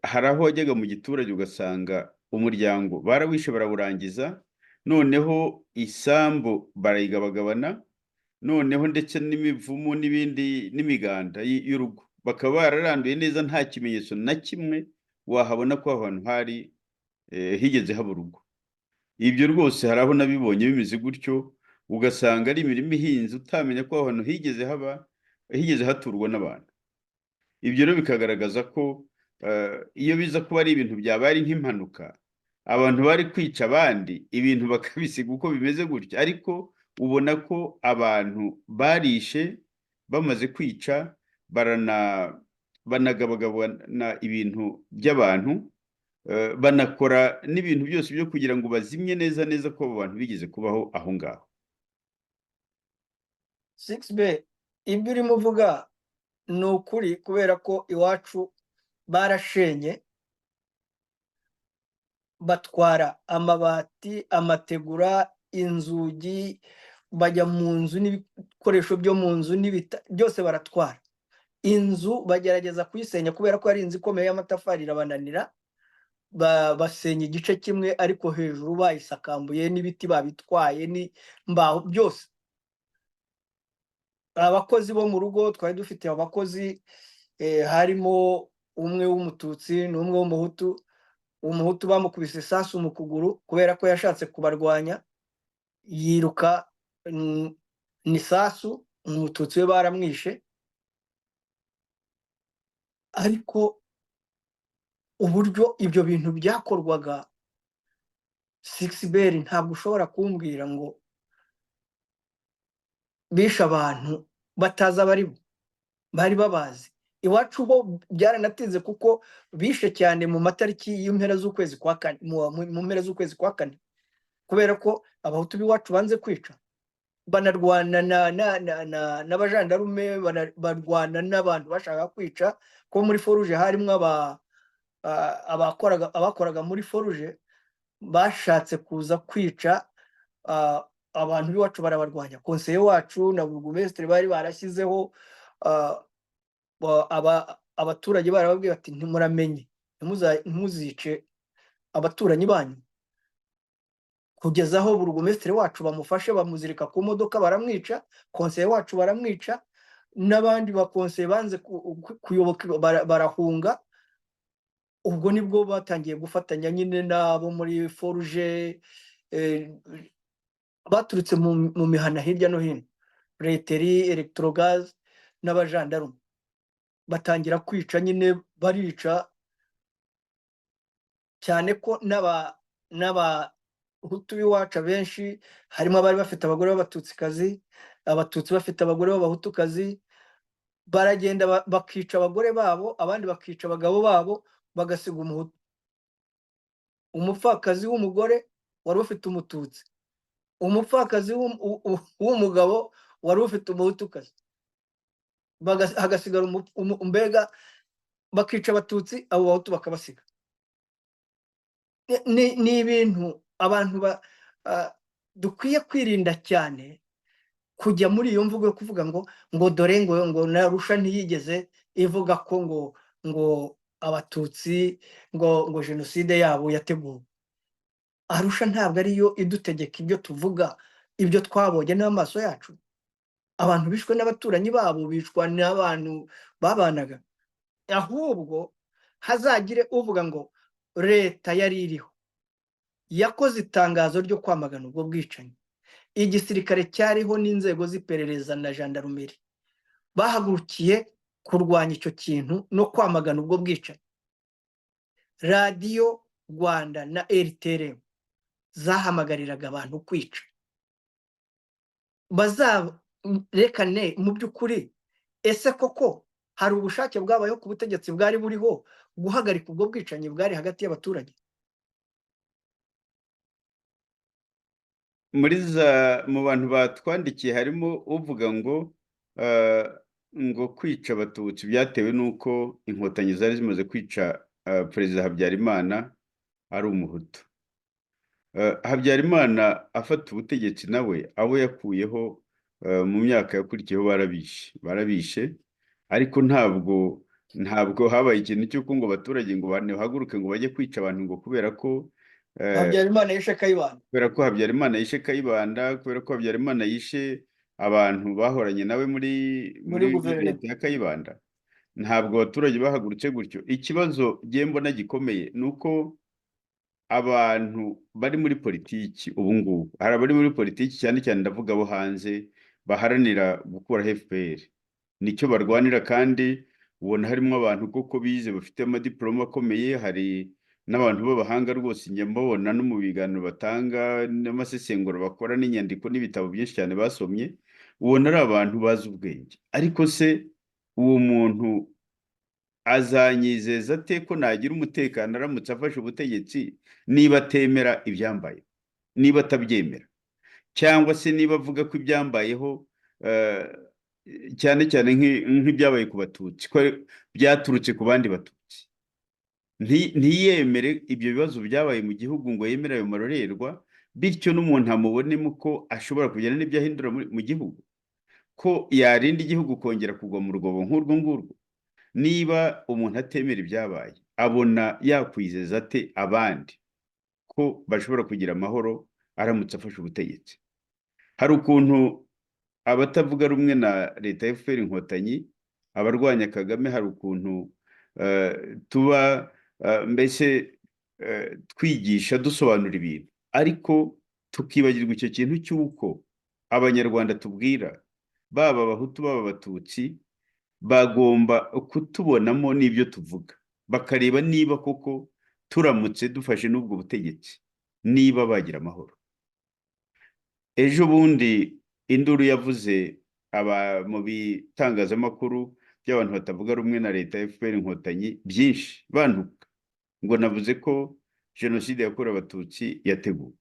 hari aho wajyaga mu giturage ugasanga umuryango barawishe barawurangiza, noneho isambu barayigabagabana, noneho ndetse n'imivumu n'ibindi n'imiganda y'urugo bakaba bararanduye neza, nta kimenyetso na kimwe wahabona ko ahantu hari higeze haba urugo. Ibyo rwose hari aho nabibonye bimeze gutyo, ugasanga ari imirimo ihinze utamenya ko ahantu higeze haturwa n'abantu. Ibyo rero bikagaragaza ko iyo biza kuba ari ibintu byabaye ari nk'impanuka, abantu bari kwica abandi, ibintu bakabisiga uko bimeze gutyo, ariko ubona ko abantu barishe bamaze kwica, banagabagabana ibintu by'abantu, banakora n'ibintu byose byo kugira ngo bazimye neza neza ko abo bantu bigeze kubaho aho ngaho. 6B, ibyo urimo uvuga ni ukuri, kubera ko iwacu barashenye, batwara amabati, amategura, inzugi, bajya mu nzu n'ibikoresho byo mu nzu byose baratwara. Inzu bagerageza kuyisenya kubera ko ari inzu ikomeye y'amatafari, irabananira, basenya igice kimwe, ariko hejuru bayisakambuye n'ibiti babitwaye n'imbaho byose. Abakozi bo mu rugo twari dufite abakozi, harimo umwe w'umututsi n'umwe w'umuhutu. Umuhutu bamukubise isasu mu kuguru kubera ko yashatse kubarwanya, yiruka n'isasu, umututsi we baramwishe. Ariko uburyo ibyo bintu byakorwaga, 6B, ntabwo ushobora kumbwira ngo bishe abantu batazi abari bo, bari babazi. Iwacu bo byaranatinze kuko bishe cyane mu matariki y'impera z'ukwezi kwa kane, mu mpera z'ukwezi kwa kane, kubera ko abahutu b'iwacu banze kwica, banarwana n'abajandarume, barwana n'abantu bashaka kwica. Ko muri foruje harimo abakoraga muri foruje bashatse kuza kwica abantu b'iwacu, barabarwanya. Konseye wacu na burugumesitiri bari barashyizeho, abaturage barababwiye bati ntimuramenye, ntimuzice abaturanyi banyu, kugeza aho burugumesitiri wacu bamufashe, bamuzirika ku modoka baramwica, konseye wacu baramwica, n'abandi bakonseye banze kuyoboka barahunga. Ubwo nibwo batangiye gufatanya nyine n'abo muri foruje baturutse mu mihana hirya no hino, reteri, elegitorogaze n'abajandarume, batangira kwica nyine, barica cyane ko n'abahutu b'iwacu abenshi harimo abari bafite abagore b'abatutsikazi, abatutsi bafite abagore b'abahutukazi, baragenda bakica abagore babo, abandi bakica abagabo babo, bagasiga umuhutu. Umupfakazi w'umugore wari ufite umututsi, umupfakazi w'umugabo wari ufite umuhutukazi, hagasigara mbega bakica abatutsi, abo bahutu bakabasiga. Ni ibintu abantu dukwiye kwirinda cyane, kujya muri iyo mvugo yo kuvuga ngo dore ngo na Arusha ntiyigeze ivuga ko ngo abatutsi ngo jenoside yabo yateguwe. Arusha ntabwo ariyo idutegeka ibyo tuvuga, ibyo twabonye n'amaso yacu. Abantu bishwe n'abaturanyi babo, bicwa n'abantu babanaga. Ahubwo hazagire uvuga ngo leta yari iriho yakoze itangazo ryo kwamagana ubwo bwicanyi, igisirikare cyariho n'inzego z'iperereza na jandarumeri bahagurukiye kurwanya icyo kintu no kwamagana ubwo bwicanyi. Radiyo Rwanda na RTRM zahamagariraga abantu kwica. Bazarekane mu by'ukuri, ese koko hari ubushake bwabayeho ku butegetsi bwari buriho guhagarika ubwo bwicanyi bwari hagati y'abaturage? mu bantu batwandikiye harimo uvuga ngo kwica abatutsi byatewe n'uko inkotanyi zari zimaze kwica perezida Habyarimana ari umuhutu. Habyarimana afata ubutegetsi nawe abo yakuyeho mu myaka yakurikiyeho barabishe, ariko ntabwo habaye ikintu cy'uko ngo abaturage ngo bahaguruke ngo bajye kwica abantu ngo kubera ko Habyarimana yishe Kayibanda, kubera ko Habyarimana yishe Kayibanda, kubera ko Habyarimana yishe abantu bahoranye nawe muri leta ya Kayibanda. Ntabwo abaturage bahagurutse gutyo. Ikibazo ngiye mbona gikomeye ni uko abantu bari muri politiki ubu ngubu, hari abari muri politiki cyane cyane ndavuga abo hanze baharanira gukuraho FPR, nicyo barwanira, kandi ubona harimo abantu koko bize bafite amadiploma akomeye, hari n'abantu b'abahanga rwose njya mbabona no mu biganiro batanga n'amasesenguro bakora n'inyandiko n'ibitabo byinshi cyane basomye, ubona ari abantu bazi ubwenge. Ariko se uwo muntu azanyizeza ate ko nagira umutekano aramutse afashe ubutegetsi niba atemera ibyambaye, niba atabyemera, cyangwa se niba avuga ko ibyambayeho cyane cyane nk'ibyabaye ku batutsi ko byaturutse ku bandi batutsi, ntiyemere ibyo bibazo byabaye mu gihugu ngo yemere ayo marorerwa, bityo n'umuntu amubonemo ko ashobora kugira n'ibyo ahindura mu gihugu, ko yarinda igihugu kongera kugwa mu rwobo nk'urwo ngurwo. Niba umuntu atemera ibyabaye, abona yakwizeza ate abandi ko bashobora kugira amahoro aramutse afashe ubutegetsi? Hari ukuntu abatavuga rumwe na leta ya FPR Inkotanyi, abarwanya Kagame, hari ukuntu tuba mbese twigisha dusobanura ibintu, ariko tukibagirwa icyo kintu cy'uko abanyarwanda tubwira, baba abahutu baba abatutsi, bagomba kutubonamo n'ibyo tuvuga, bakareba niba koko turamutse dufashe n'ubwo butegetsi niba bagira amahoro. Ejo bundi induru yavuze mu bitangazamakuru by'abantu batavuga rumwe na leta ya FPR Inkotanyi byinshi bantuka ngo navuze ko jenoside yakorewe abatutsi yateguwe.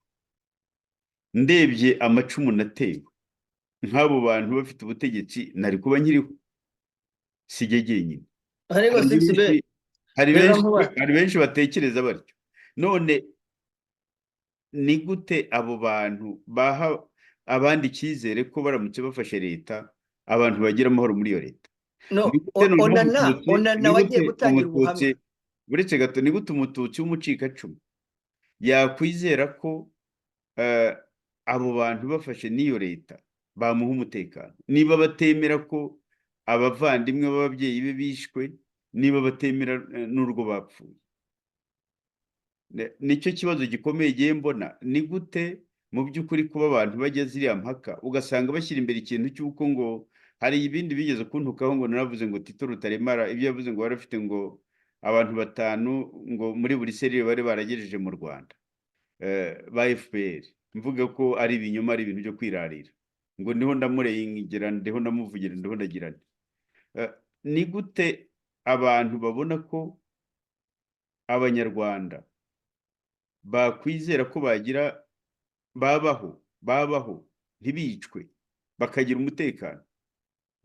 Ndebye amacumu natewe nk'abo bantu bafite ubutegetsi nari kuba nkiriho, sijye jyenyine. Hari benshi batekereza batyo. None ni gute abo bantu baha abandi icyizere ko baramutse bafashe leta abantu bagira amahoro muri iyo leta? Onana wagiye gutangira ubuhamya. Uretse gato, ni gute umututsi w'umucikacumu yakwizera ko abo bantu bafashe n'iyo leta bamuha umutekano, niba batemera ko abavandimwe b'ababyeyi be bishwe niba batemera n'urwo bapfuye. Nicyo kibazo gikomeye giye mbona, ni gute mu by'ukuri kuba abantu bajya ziriya mpaka ugasanga bashyira imbere ikintu cy'uko ngo hari ibindi bigeze kuntukaho ngo naravuze ngo Tito Rutaremara ibyo yavuze ngo warafite ngo abantu 5 ngo muri buri serire bari baragejeje mu Rwanda ba FPR, mvuga ko ari ibinyoma, ari ibintu byo kwirarira, ngo ndiho ndamurengera, ndiho ndamuvugira, ndiho ndagira nti ni gute abantu babona ko abanyarwanda bakwizera ko babaho ntibicwe bakagira umutekano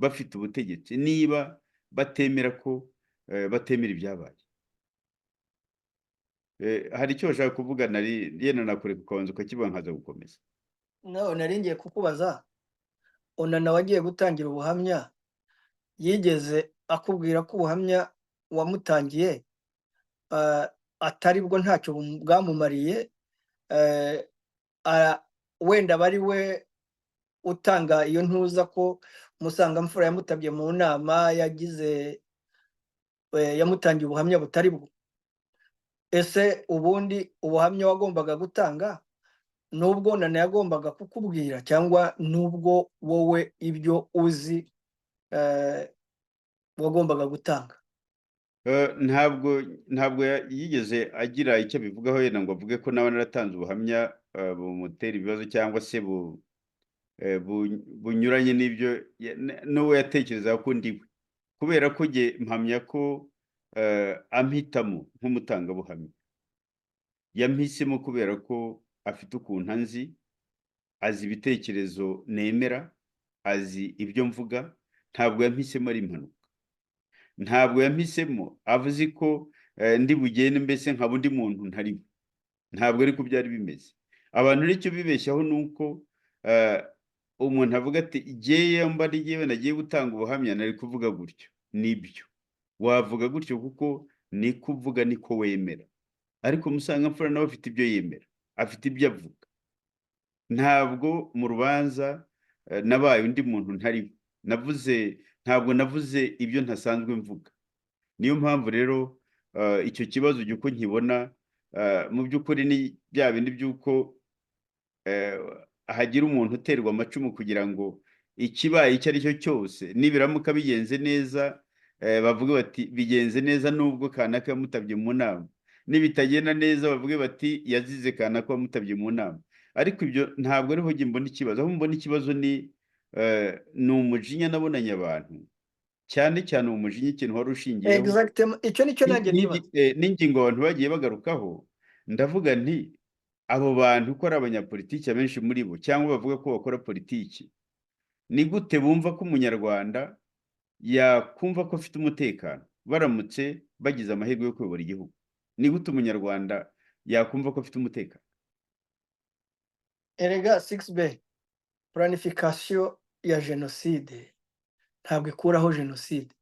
bafite ubutegetsi niba batemera ko batemera ibyabaye. Hari icyo bashaka kuvuga yenda nakure kukabanza ukakivuga nkaza gukomeza. nari ngiye kukubaza, Onana wagiye gutangira ubuhamya yigeze akubwira ko ubuhamya wamutangiye atari bwo ntacyo bwamumariye, wenda bari we utanga iyo ntuza ko Musangamfura yamutabye mu nama yamutangiye ubuhamya butari bwo? Ese ubundi ubuhamya wagombaga gutanga nubwo Onana yagombaga kukubwira, cyangwa nubwo wowe ibyo uzi wagombaga gutanga? Ntabwo yigeze agira icyo abivugaho, yenda ngo avuge ko nawe naratanze ubuhamya bumutera ibibazo cyangwa se bunyuranye n'ibyo n'uwo yatekerezaga ko ndiwe, kubera ko njye mpamya ko ampitamo nk'umutangabuhamya. Yampisemo kubera ko afite ukuntu azi ibitekerezo nemera, azi ibyo mvuga. Ntabwo yampisemo ari impanuka, ntabwo yampisemo avuze ko ndi bugende mbese nkaba undi muntu ntari. Ntabwo ariko byari bimeze. Abantu nicyo bibeshyaho nuko umuntu avuga ati jyewe mba ari jyewe nagiye gutanga ubuhamya nari kuvuga gutyo. Nibyo wavuga gutyo kuko ni kuvuga niko wemera, ariko Musangamfura nawe afite ibyo yemera, afite ibyo avuga. Ntabwo mu rubanza nabaye undi muntu ntari. Ntabwo navuze ibyo ntasanzwe mvuga. Niyo mpamvu rero icyo kibazo uko nkibona mu by'ukuri ni bya bindi by'uko hagira umuntu uterwa amacumu kugira ngo ikibaye icyo ari cyo cyose nibiramuka bigenze neza bavuge bati bigenze neza nubwo kanaka yamutabye mu nama, nibitagenda neza bavuge bati yazize kanaka wamutabye mu nama. Ariko ibyo ntabwo ariho njye mbona ikibazo. Aho mbona ikibazo ni umujinya nabonanye abantu, cyane cyane umujinya ikintu wari ushingiyeho. Exactement, icyo nicyo nanjye nibaza. N'ingingo abantu bagiye bagarukaho, ndavuga nti abo bantu ko ari abanyapolitiki abenshi muri bo cyangwa bavuga ko bakora politiki, ni gute bumva ko umunyarwanda yakumva ko afite umutekano baramutse bagize amahirwe yo kuyobora igihugu? Ni gute umunyarwanda yakumva ko afite umutekano? Erega 6B, planification ya jenoside ntabwo ikuraho jenoside.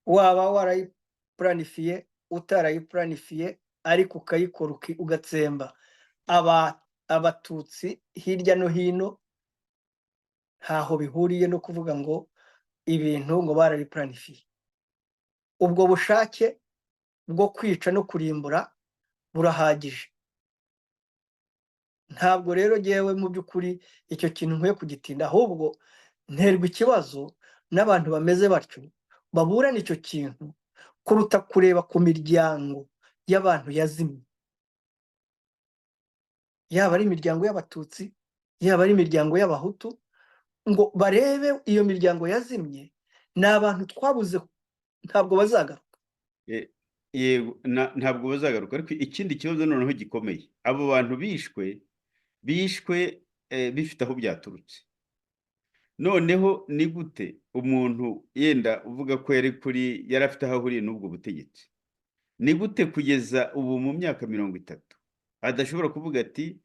Waba warayipuranifiye utarayipuranifiye, ariko ukayikora ugatsemba abatutsi hirya no hino, ntaho bihuriye no kuvuga ngo ibintu ngo barabipuranifiye. Ubwo bushake bwo kwica no kurimbura burahagije. Ntabwo rero jyewe mu by'ukuri icyo kintu nkwiye kugitinda, ahubwo nterwa ikibazo n'abantu bameze batyo baburana icyo kintu kuruta kureba ku miryango y'abantu yazimye, yaba ari imiryango y'abatutsi, yaba ari imiryango y'abahutu, ngo barebe iyo miryango yazimye. Ni abantu twabuze, ntabwo bazagaruka. Yego, ntabwo bazagaruka. Ariko ikindi kibazo noneho gikomeye, abo bantu bishwe bifite aho byaturutse. Noneho ni gute umuntu yenda uvuga ko yari afite aho ahuriye n'ubwo butegetsi, ni gute kugeza ubu mu myaka 30 adashobora kuvuga ati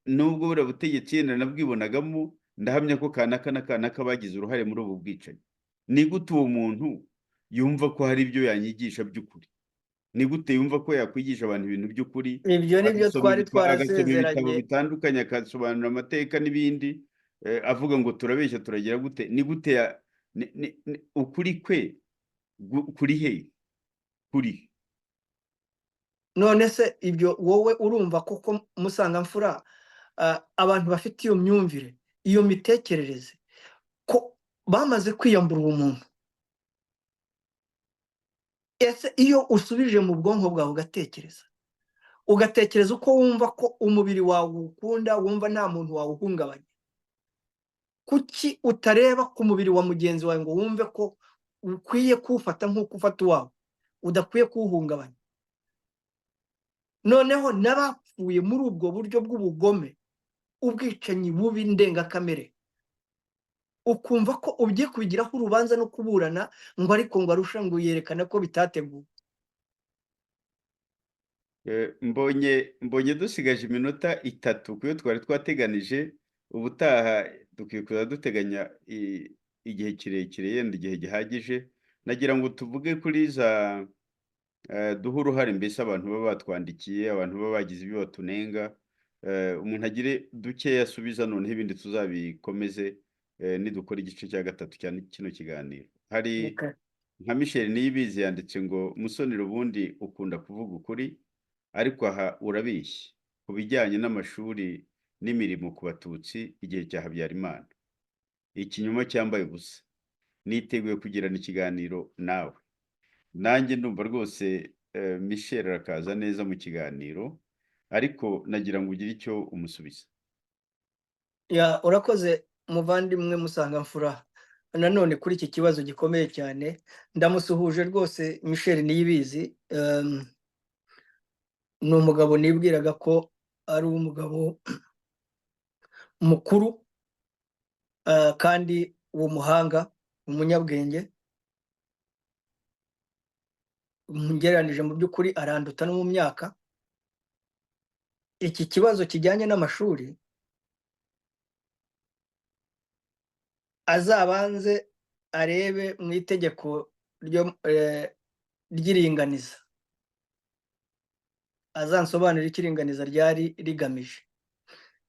nubwo buriya butegetsi yenda nabwibonagamo, ndahamya ko kanaka na kanaka bagize uruhare muri ubu bwicanyi? Ni gute uwo muntu yumva ko hari ibyo yanyigisha by'ukuri? Ni gute yumva ko yakwigisha abantu ibintu by'ukuri? Ibyo nibyo twari agasoma ibitabo twarasezeranye. bitandukanye, akasobanura amateka n'ibindi, avuga ngo turabeshya turagira gute, ni gute ukuri kwe kuri he, kuri none se ibyo wowe urumva koko Musangamfura abantu bafite iyo myumvire, iyo mitekerereze, ko bamaze kwiyambura ubumuntu? Ese iyo usubije mu bwonko bwawe ugatekereza uko wumva ko umubiri wawe ukunda, wumva nta muntu wawuhungabanya, kuki utareba ku mubiri wa mugenzi wawe ngo wumve ko ukwiye kuwufata nk'uko ufata uwawe, udakwiye kuwuhungabanya? Noneho n'abapfuye muri ubwo buryo bw'ubugome, ubwicanyi bubi ndengakamere, ukumva ko ugiye kubigiraho urubanza no kuburana, ngo ariko ngo arusha ngo yerekana ko bitateguwe. mbonye dusigaje iminota 3 kuyo twari twateganije. Ubutaha dukwiye kuza duteganya igihe kirekire, yenda igihe gihagije. Nagira ngo tuvuge kuri za duha uruhare, mbese abantu baba batwandikiye, abantu baba bagize ibyo batunenga, umuntu agire dukeya asubiza, noneho ibindi tuzabikomeze nidukora igice cya 3 cya kino kiganiro. Hari nka Michel Niyibizi yanditse ngo Musonera ubundi ukunda kuvuga ukuri, ariko aha urabeshya ku bijyanye n'amashuri n'imirimo ku Batutsi igihe cya Habyarimana. Ikinyoma cyambaye ubusa. Niteguye kugirana ikiganiro nawe. Nanjye ndumva rwose Michel arakaza neza mu kiganiro, ariko nagira ngo ugire icyo umusubiza. Urakoze muvandimwe Musangamfura. Nanone kuri iki kibazo gikomeye cyane, ndamusuhuje rwose Michel Niyibizi. Ni umugabo nibwiraga ko ari umugabo mukuru, kandi w'umuhanga, umunyabwenge. Ngereranije mu by'ukuri aranduta no mu myaka. Iki kibazo kijyanye n'amashuri, azabanze arebe mu itegeko ry'iringaniza, azansobanurira icyo iringaniza ryari rigamije.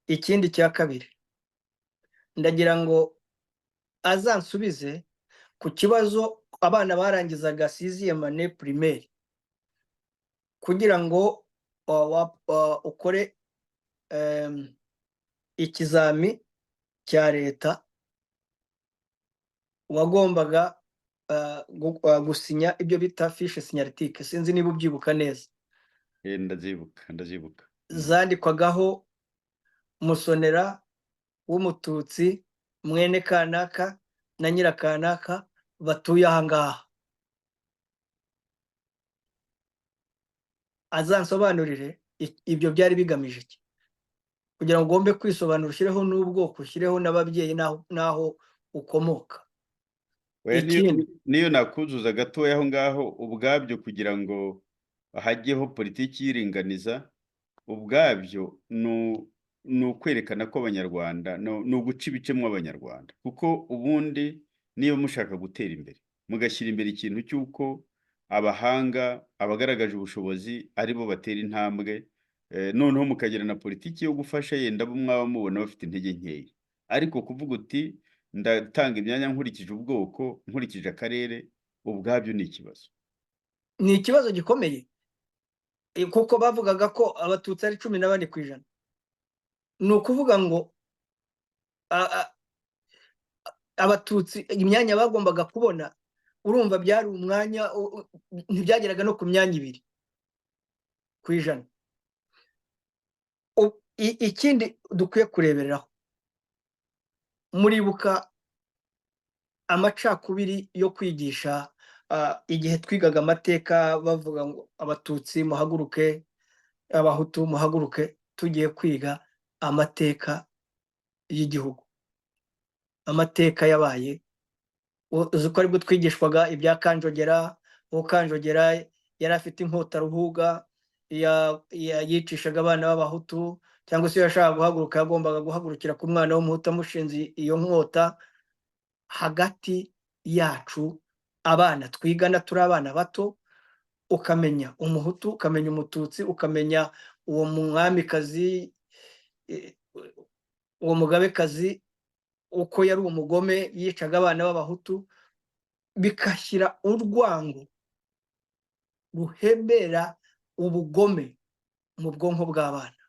Ikindi cya kabiri, ndagira ngo azansubize ku kibazo abana barangizaga 6e année primaire, kugira ngo ukore ikizami cya leta, wagombaga gusinya ibyo bita fiche signalétique. Sinzi niba ubyibuka neza. Ndazibuka. Zandikwagaho Musonera w'Umututsi, mwene kanaka na nyirakanaka batuye aha ngaha. Azansobanurire ibyo byari bigamije iki, kugira ngo ugombe kwisobanura, ushyireho n'ubwoko, ushyireho n'ababyeyi n'aho ukomoka. Niyo nakuzuza gatoya aho ngaho, ubwabyo kugira ngo hajyeho politiki y'iringaniza, ubwabyo ni ukwerekana ko Abanyarwanda, ni uguca ibicemo Abanyarwanda. Kuko ubundi niba mushaka gutera imbere, mugashyira imbere ikintu cy'uko abahanga, abagaragaje ubushobozi ari bo batera intambwe, noneho mukagira na politiki yo gufasha yenda abo mwaba mubona bafite intege nkeya. Ariko kuvuga uti ndatanga imyanya nkurikije ubwoko, nkurikije akarere, ubwabyo ni ikibazo. Ni ikibazo gikomeye, kuko bavugaga ko Abatutsi ari 14%. Ni ukuvuga ngo Abatutsi imyanya bagombaga kubona, urumva byari umwanya, ntibyageraga no ku myanya 2%. Ikindi dukwiye kurebereraho, muribuka amacakubiri yo kwigisha igihe twigaga amateka, bavuga ngo Abatutsi muhaguruke, Abahutu muhaguruke, tugiye kwiga amateka y'igihugu, amateka yabaye. Uzi ko aribwo twigishwaga ibya Kanjogera. Uwo Kanjogera yari afite inkota ruhuga, yicishaga abana b'Abahutu, cyangwa se yashaka guhaguruka yagombaga guhagurukira ku mwana w'Umuhutu amushinze iyo nkota. Hagati yacu abana twigana turi abana bato, ukamenya Umuhutu, ukamenya Umututsi, ukamenya uwo mwamikazi, uwo mugabekazi uko yari umugome yicaga abana b'abahutu, bigashyira urwango ruhebera ubugome mu bwonko bw'abana.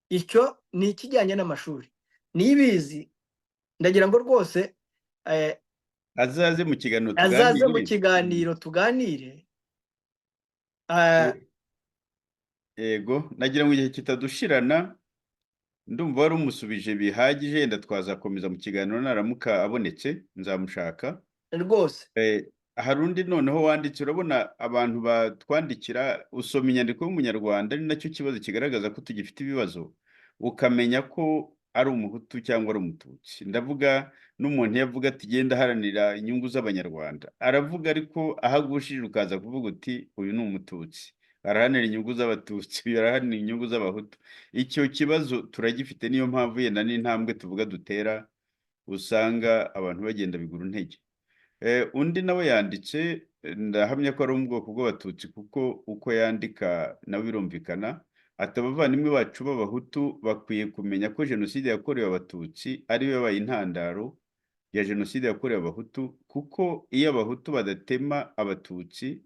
Icyo ni ikijyanye n'amashuri. Nibizi ndagira ngo rwose azaze mu kiganiro azaze mu tuganire. kiganiro tuganire. Yego, nagira ngo igihe kitadushirana, ndumva wari umusubije bihagije, yenda twazakomeza mu kiganiro naramuka abonetse, nzamushaka. Rwose Hari undi noneho wanditse, urabona abantu batwandikira, usoma inyandiko y'umunyarwanda, ari nacyo kibazo kigaragaza ko tugifite ibibazo, ukamenya ko ari umuhutu cyangwa ari umututsi. Ndavuga n'umuntu iyo avuga ati genda aharanira inyungu z'abanyarwanda, aravuga ariko ahagushije ukaza kuvuga uti uyu ni umututsi, arahanira inyungu z'abatutsi, uyu arahanira inyungu z'abahutu. Icyo kibazo turagifite, niyo mpamvu yenda n'intambwe tuvuga dutera usanga abantu bagenda bigura intege. Undi nawe yanditse, ndahamya ko ari mu bwoko bw'abatutsi kuko uko yandika nawe birumvikana, ati abavandimwe bacu b'abahutu bakwiye kumenya ko jenoside yakorewe abatutsi ariyo yabaye intandaro ya jenoside yakorewe abahutu, kuko iyo abahutu badatema abatutsi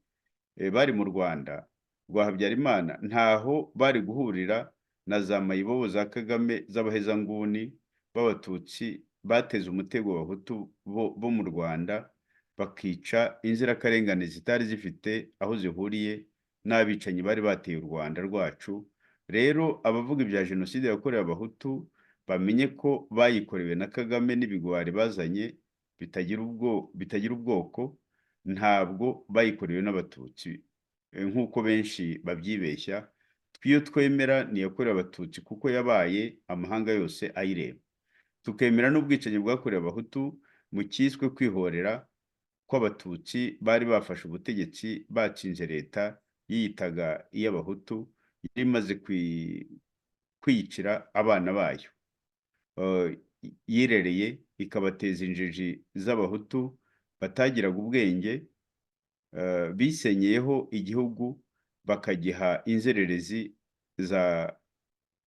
bari mu Rwanda rwa Habyarimana, ntaho bari guhurira na za mayibobo za Kagame z'abahezanguni b'abatutsi bateze umutego abahutu bo mu Rwanda, bakica inzirakarengane zitari zifite aho zihuriye n'abicanyi bari bateye u Rwanda rwacu. Rero abavuga ibya jenoside yakorewe abahutu bamenye ko bayikorewe na Kagame n'ibigwari bazanye bitagira ubwoko, ntabwo bayikorewe n'abatutsi nk'uko benshi babyibeshya. Twiyo twemera ni iyakorewe abatutsi kuko yabaye amahanga yose ayireba, tukemera n'ubwicanyi bwakorewe abahutu mu cyiswe kwihorera kw'abatutsi bari bafashe ubutegetsi batsinze leta yiyitaga iy'abahutu, yari imaze kwiyicira abana bayo, yirereye ikabateza injiji z'abahutu batagiraga ubwenge, bisenyeyeho igihugu bakagiha inzererezi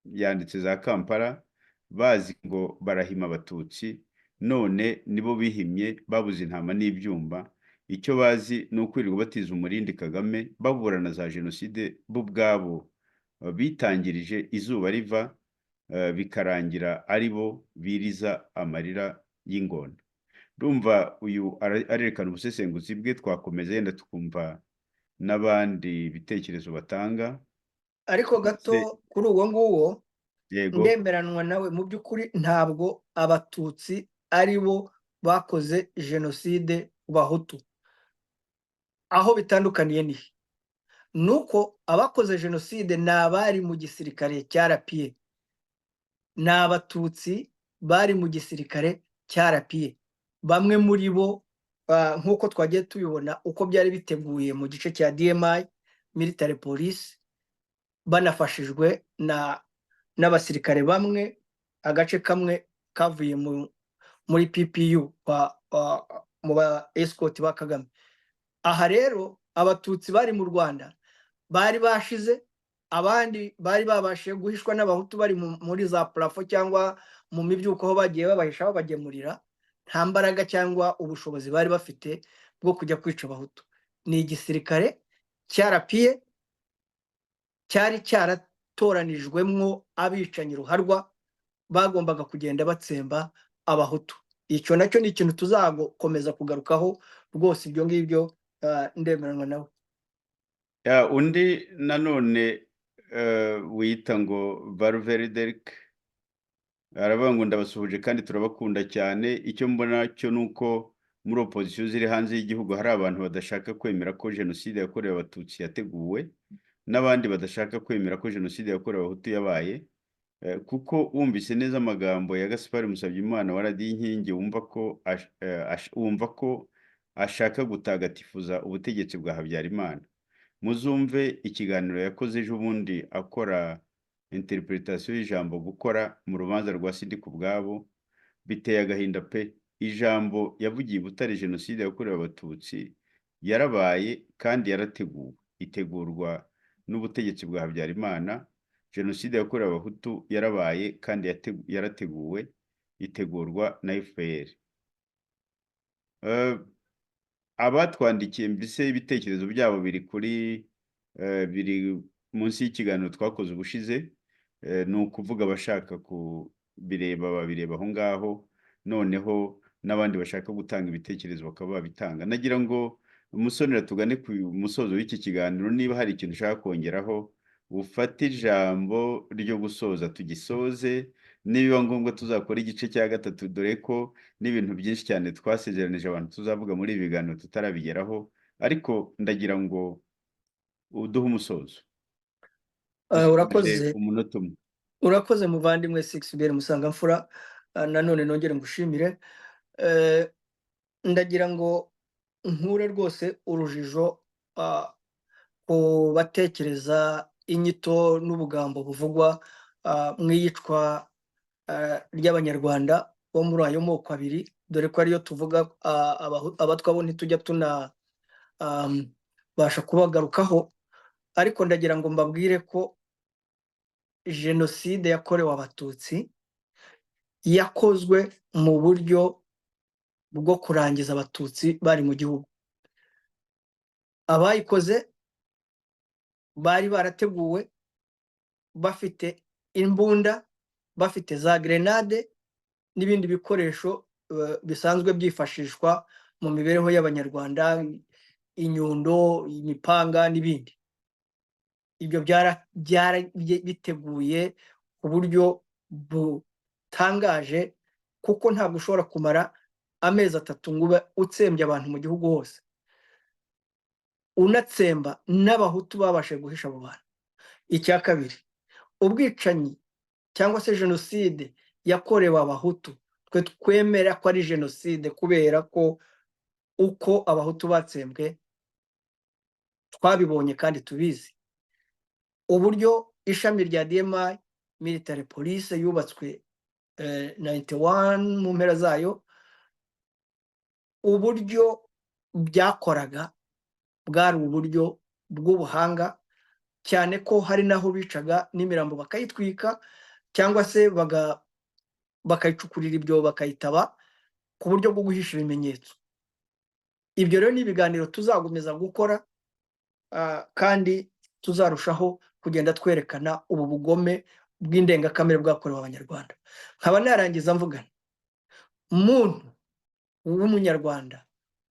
yanditse za Kampala, bazi ngo barahima abatutsi, none nibo bihimye babuze intama n'ibyumba. Icyo bazi ni ukwirirwa batiza umurindi Kagame, baburana za jenoside bo ubwabo bitangirije izuba riva, bikarangira ari bo biriza amarira y'ingona. Ndumva uyu arerekana ubusesenguzi bwe, twakomeza yenda tukumva n'abandi bitekerezo batanga. ariko gato kuri uwo nguwo Yego, ndemeranwa nawe. Mu by'ukuri ntabwo abatutsi ari bo bakoze jenoside ku bahutu. Aho bitandukaniye ni uko abakoze jenoside ni abari mu gisirikare cya RPA, ni abatutsi bari mu gisirikare cya RPA. Bamwe muri bo nk'uko twagiye tubibona uko byari biteguye mu gice cya DMI military police, banafashijwe n'abasirikare bamwe, agace kamwe kavuye muri PPU mu ba escort ba Kagame. Aha rero abatutsi bari mu Rwanda bari bashize, abandi bari babashije guhishwa n'abahutu bari muri za plafo cyangwa mu mibyuko aho bagiye babahisha babagemurira. Nta mbaraga cyangwa ubushobozi bari bafite bwo kujya kwica abahutu. Ni igisirikare cya RPA cyari cyaratoranijwemwo abicanyi ruharwa bagombaga kugenda batsemba abahutu. Icyo nacyo ni ikintu tuzakomeza kugarukaho rwose. Ibyo ngibyo ndemeranwa nawe. undi nanone wiyita ngo Valverde aravuga ngo ndabasuhuje kandi turabakunda cyane. Icyo mbona cyo ni uko muri opozisiyo ziri hanze y'igihugu hari abantu badashaka kwemera ko jenoside yakorewe abatutsi yateguwe, n'abandi badashaka kwemera ko jenoside yakorewe abahutu yabaye, kuko wumvise neza amagambo ya Gaspard Musabyimana wa radiyo Inkingi wumva ko ashaka gutagatifuza ubutegetsi bwa Habyarimana. Muzumve ikiganiro yakoze ejo bundi akora interpretation y'ijambo gukora mu rubanza rwa Sidi Kubwabo. Biteye agahinda pe. Ijambo yavugiye i Butare jenoside yakorewe abatutsi yarabaye kandi yarateguwe, itegurwa n'ubutegetsi bwa Habyarimana. jenoside yakorewe abahutu yarabaye kandi yarateguwe itegurwa na FPR. Abatwandikiye mbese ibitekerezo byabo biri munsi y'ikiganiro twakoze ubushize, ni ukuvuga abashaka kubireba babireba aho ngaho, noneho n'abandi bashaka gutanga ibitekerezo bakaba babitanga. Nagira ngo Musonera tugane ku musozo w'iki kiganiro, niba hari ikintu ushaka kongeraho ufate ijambo ryo gusoza tugisoze, nibiba ngombwa tuzakora igice cya gatatu, dore ko n'ibintu byinshi cyane twasezeranije abantu tuzavuga muri ibi biganiro tutarabigeraho, ariko ndagira ngo uduhe umusozo. urakoze Umunota umwe. urakoze muvandimwe Sixbert Musangamfura, nanone nongere ngushimire. Eh, ndagira ngo nkure rwose urujijo ku batekereza inyito n'ubugambo buvugwa mu iyicwa ry'abanyarwanda bo muri ayo moko abiri, dore ko ariyo tuvuga abatwa bo ntitujya basha kubagarukaho, ariko ndagira ngo mbabwire ko jenoside yakorewe abatutsi yakozwe mu buryo bwo kurangiza abatutsi bari mu gihugu. Abayikoze bari barateguwe bafite imbunda, bafite za grenade n'ibindi bikoresho bisanzwe byifashishwa mu mibereho y'abanyarwanda, inyundo, imipanga n'ibindi. Ibyo biteguye ku buryo butangaje, kuko ntabwo ushobora kumara amezi 3 ngo ube utsembye abantu mu gihugu hose, unatsemba n'abahutu babashe guhisha abo bantu. Icya kabiri, ubwicanyi cyangwa se jenoside yakorewe abahutu, twe twemera ko ari jenoside kubera ko uko abahutu batsembwe twabibonye kandi tubizi. Uburyo ishami rya DMI military police yubatswe 91 mu mpera zayo, uburyo byakoraga bwari uburyo bw'ubuhanga cyane, ko hari naho bicaga n'imirambo bakayitwika cyangwa se bakayicukurira ibyo bakayitaba ku buryo bwo guhisha ibimenyetso. Ibyo rero ni ibiganiro tuzakomeza gukora, kandi tuzarushaho kugenda twerekana ubu bugome bw'indengakamere bwakorewe abanyarwanda. Nkaba narangiza mvugana umuntu w'umunyarwanda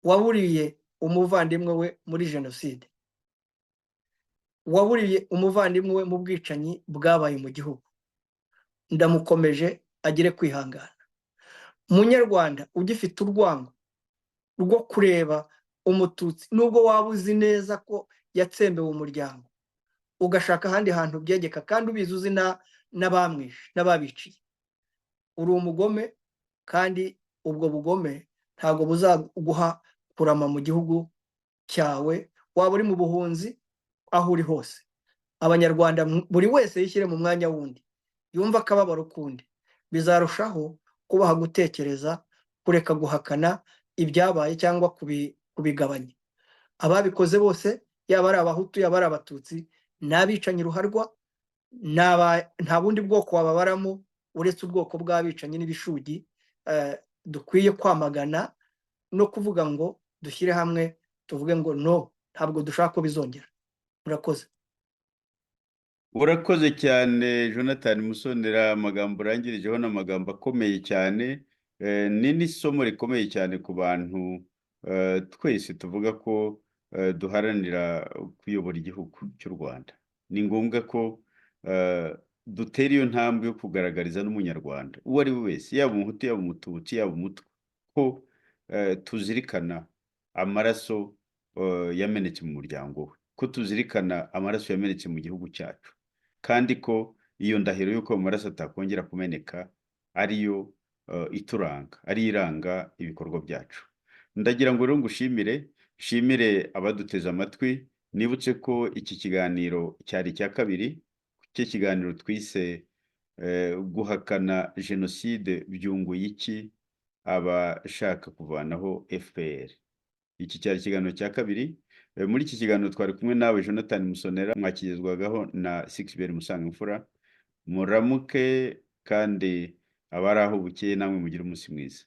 waburiye umuvandimwe we muri jenoside, waburiye umuvandimwe we mu bwicanyi bwabaye mu gihugu, ndamukomeje agire kwihangana. Munyarwanda ugifite urwango rwo kureba umututsi, nubwo waba uzi neza ko yatsembewe umuryango, ugashaka ahandi hantu byegeka kandi ubizi uzi n'abamwishe n'ababiciye, uri umugome, kandi ubwo bugome ntabwo buzaguha kurama mu gihugu cyawe, waba uri mu buhunzi, aho uri hose. Abanyarwanda buri wese yishyire mu mwanya wundi, yumva akababaro kundi, bizarushaho kubaha gutekereza, kureka guhakana ibyabaye cyangwa kubigabanya. Ababikoze bose, yaba ari abahutu yaba ari abatutsi, n'abicanyi ruharwa, nta bundi bwoko wababaramo uretse ubwoko bw'abicanyi n'ibishugi. Dukwiye kwamagana no kuvuga ngo dushyire hamwe, tuvuge ngo no, ntabwo dushaka ko bizongera. Murakoze. Urakoze cyane Jonathan Musonera, amagambo urangirijeho n'amagambo akomeye cyane, ni n'isomo rikomeye cyane ku bantu twese tuvuga ko duharanira kuyobora igihugu cy'u Rwanda. Ni ngombwa ko dutera iyo ntambwe yo kugaragariza n'umunyarwanda uwo ari we wese, yaba umuhutu yaba umututsi yaba umutwa, ko tuzirikana amaraso yamenetse mu muryango we, ko tuzirikana amaraso yamenetse mu gihugu cyacu, kandi ko iyo ndahiro y'uko amaraso atakongera kumeneka ariyo ituranga, ari iranga ibikorwa byacu. Ndagira ngo rero ngushimire, nshimire abaduteze amatwi. Nibutse ko iki kiganiro cyari icya kabiri, iki kiganiro twise guhakana jenoside byunguye iki abashaka kuvanaho FPR. Iki cyari ikiganiro cya kabiri. Muri iki kiganiro twari kumwe nawe Jonathan Musonera, mwakigezwagaho na Sixbert Musangamfura. Muramuke kandi abari aho bukeye namwe mugire umunsi mwiza.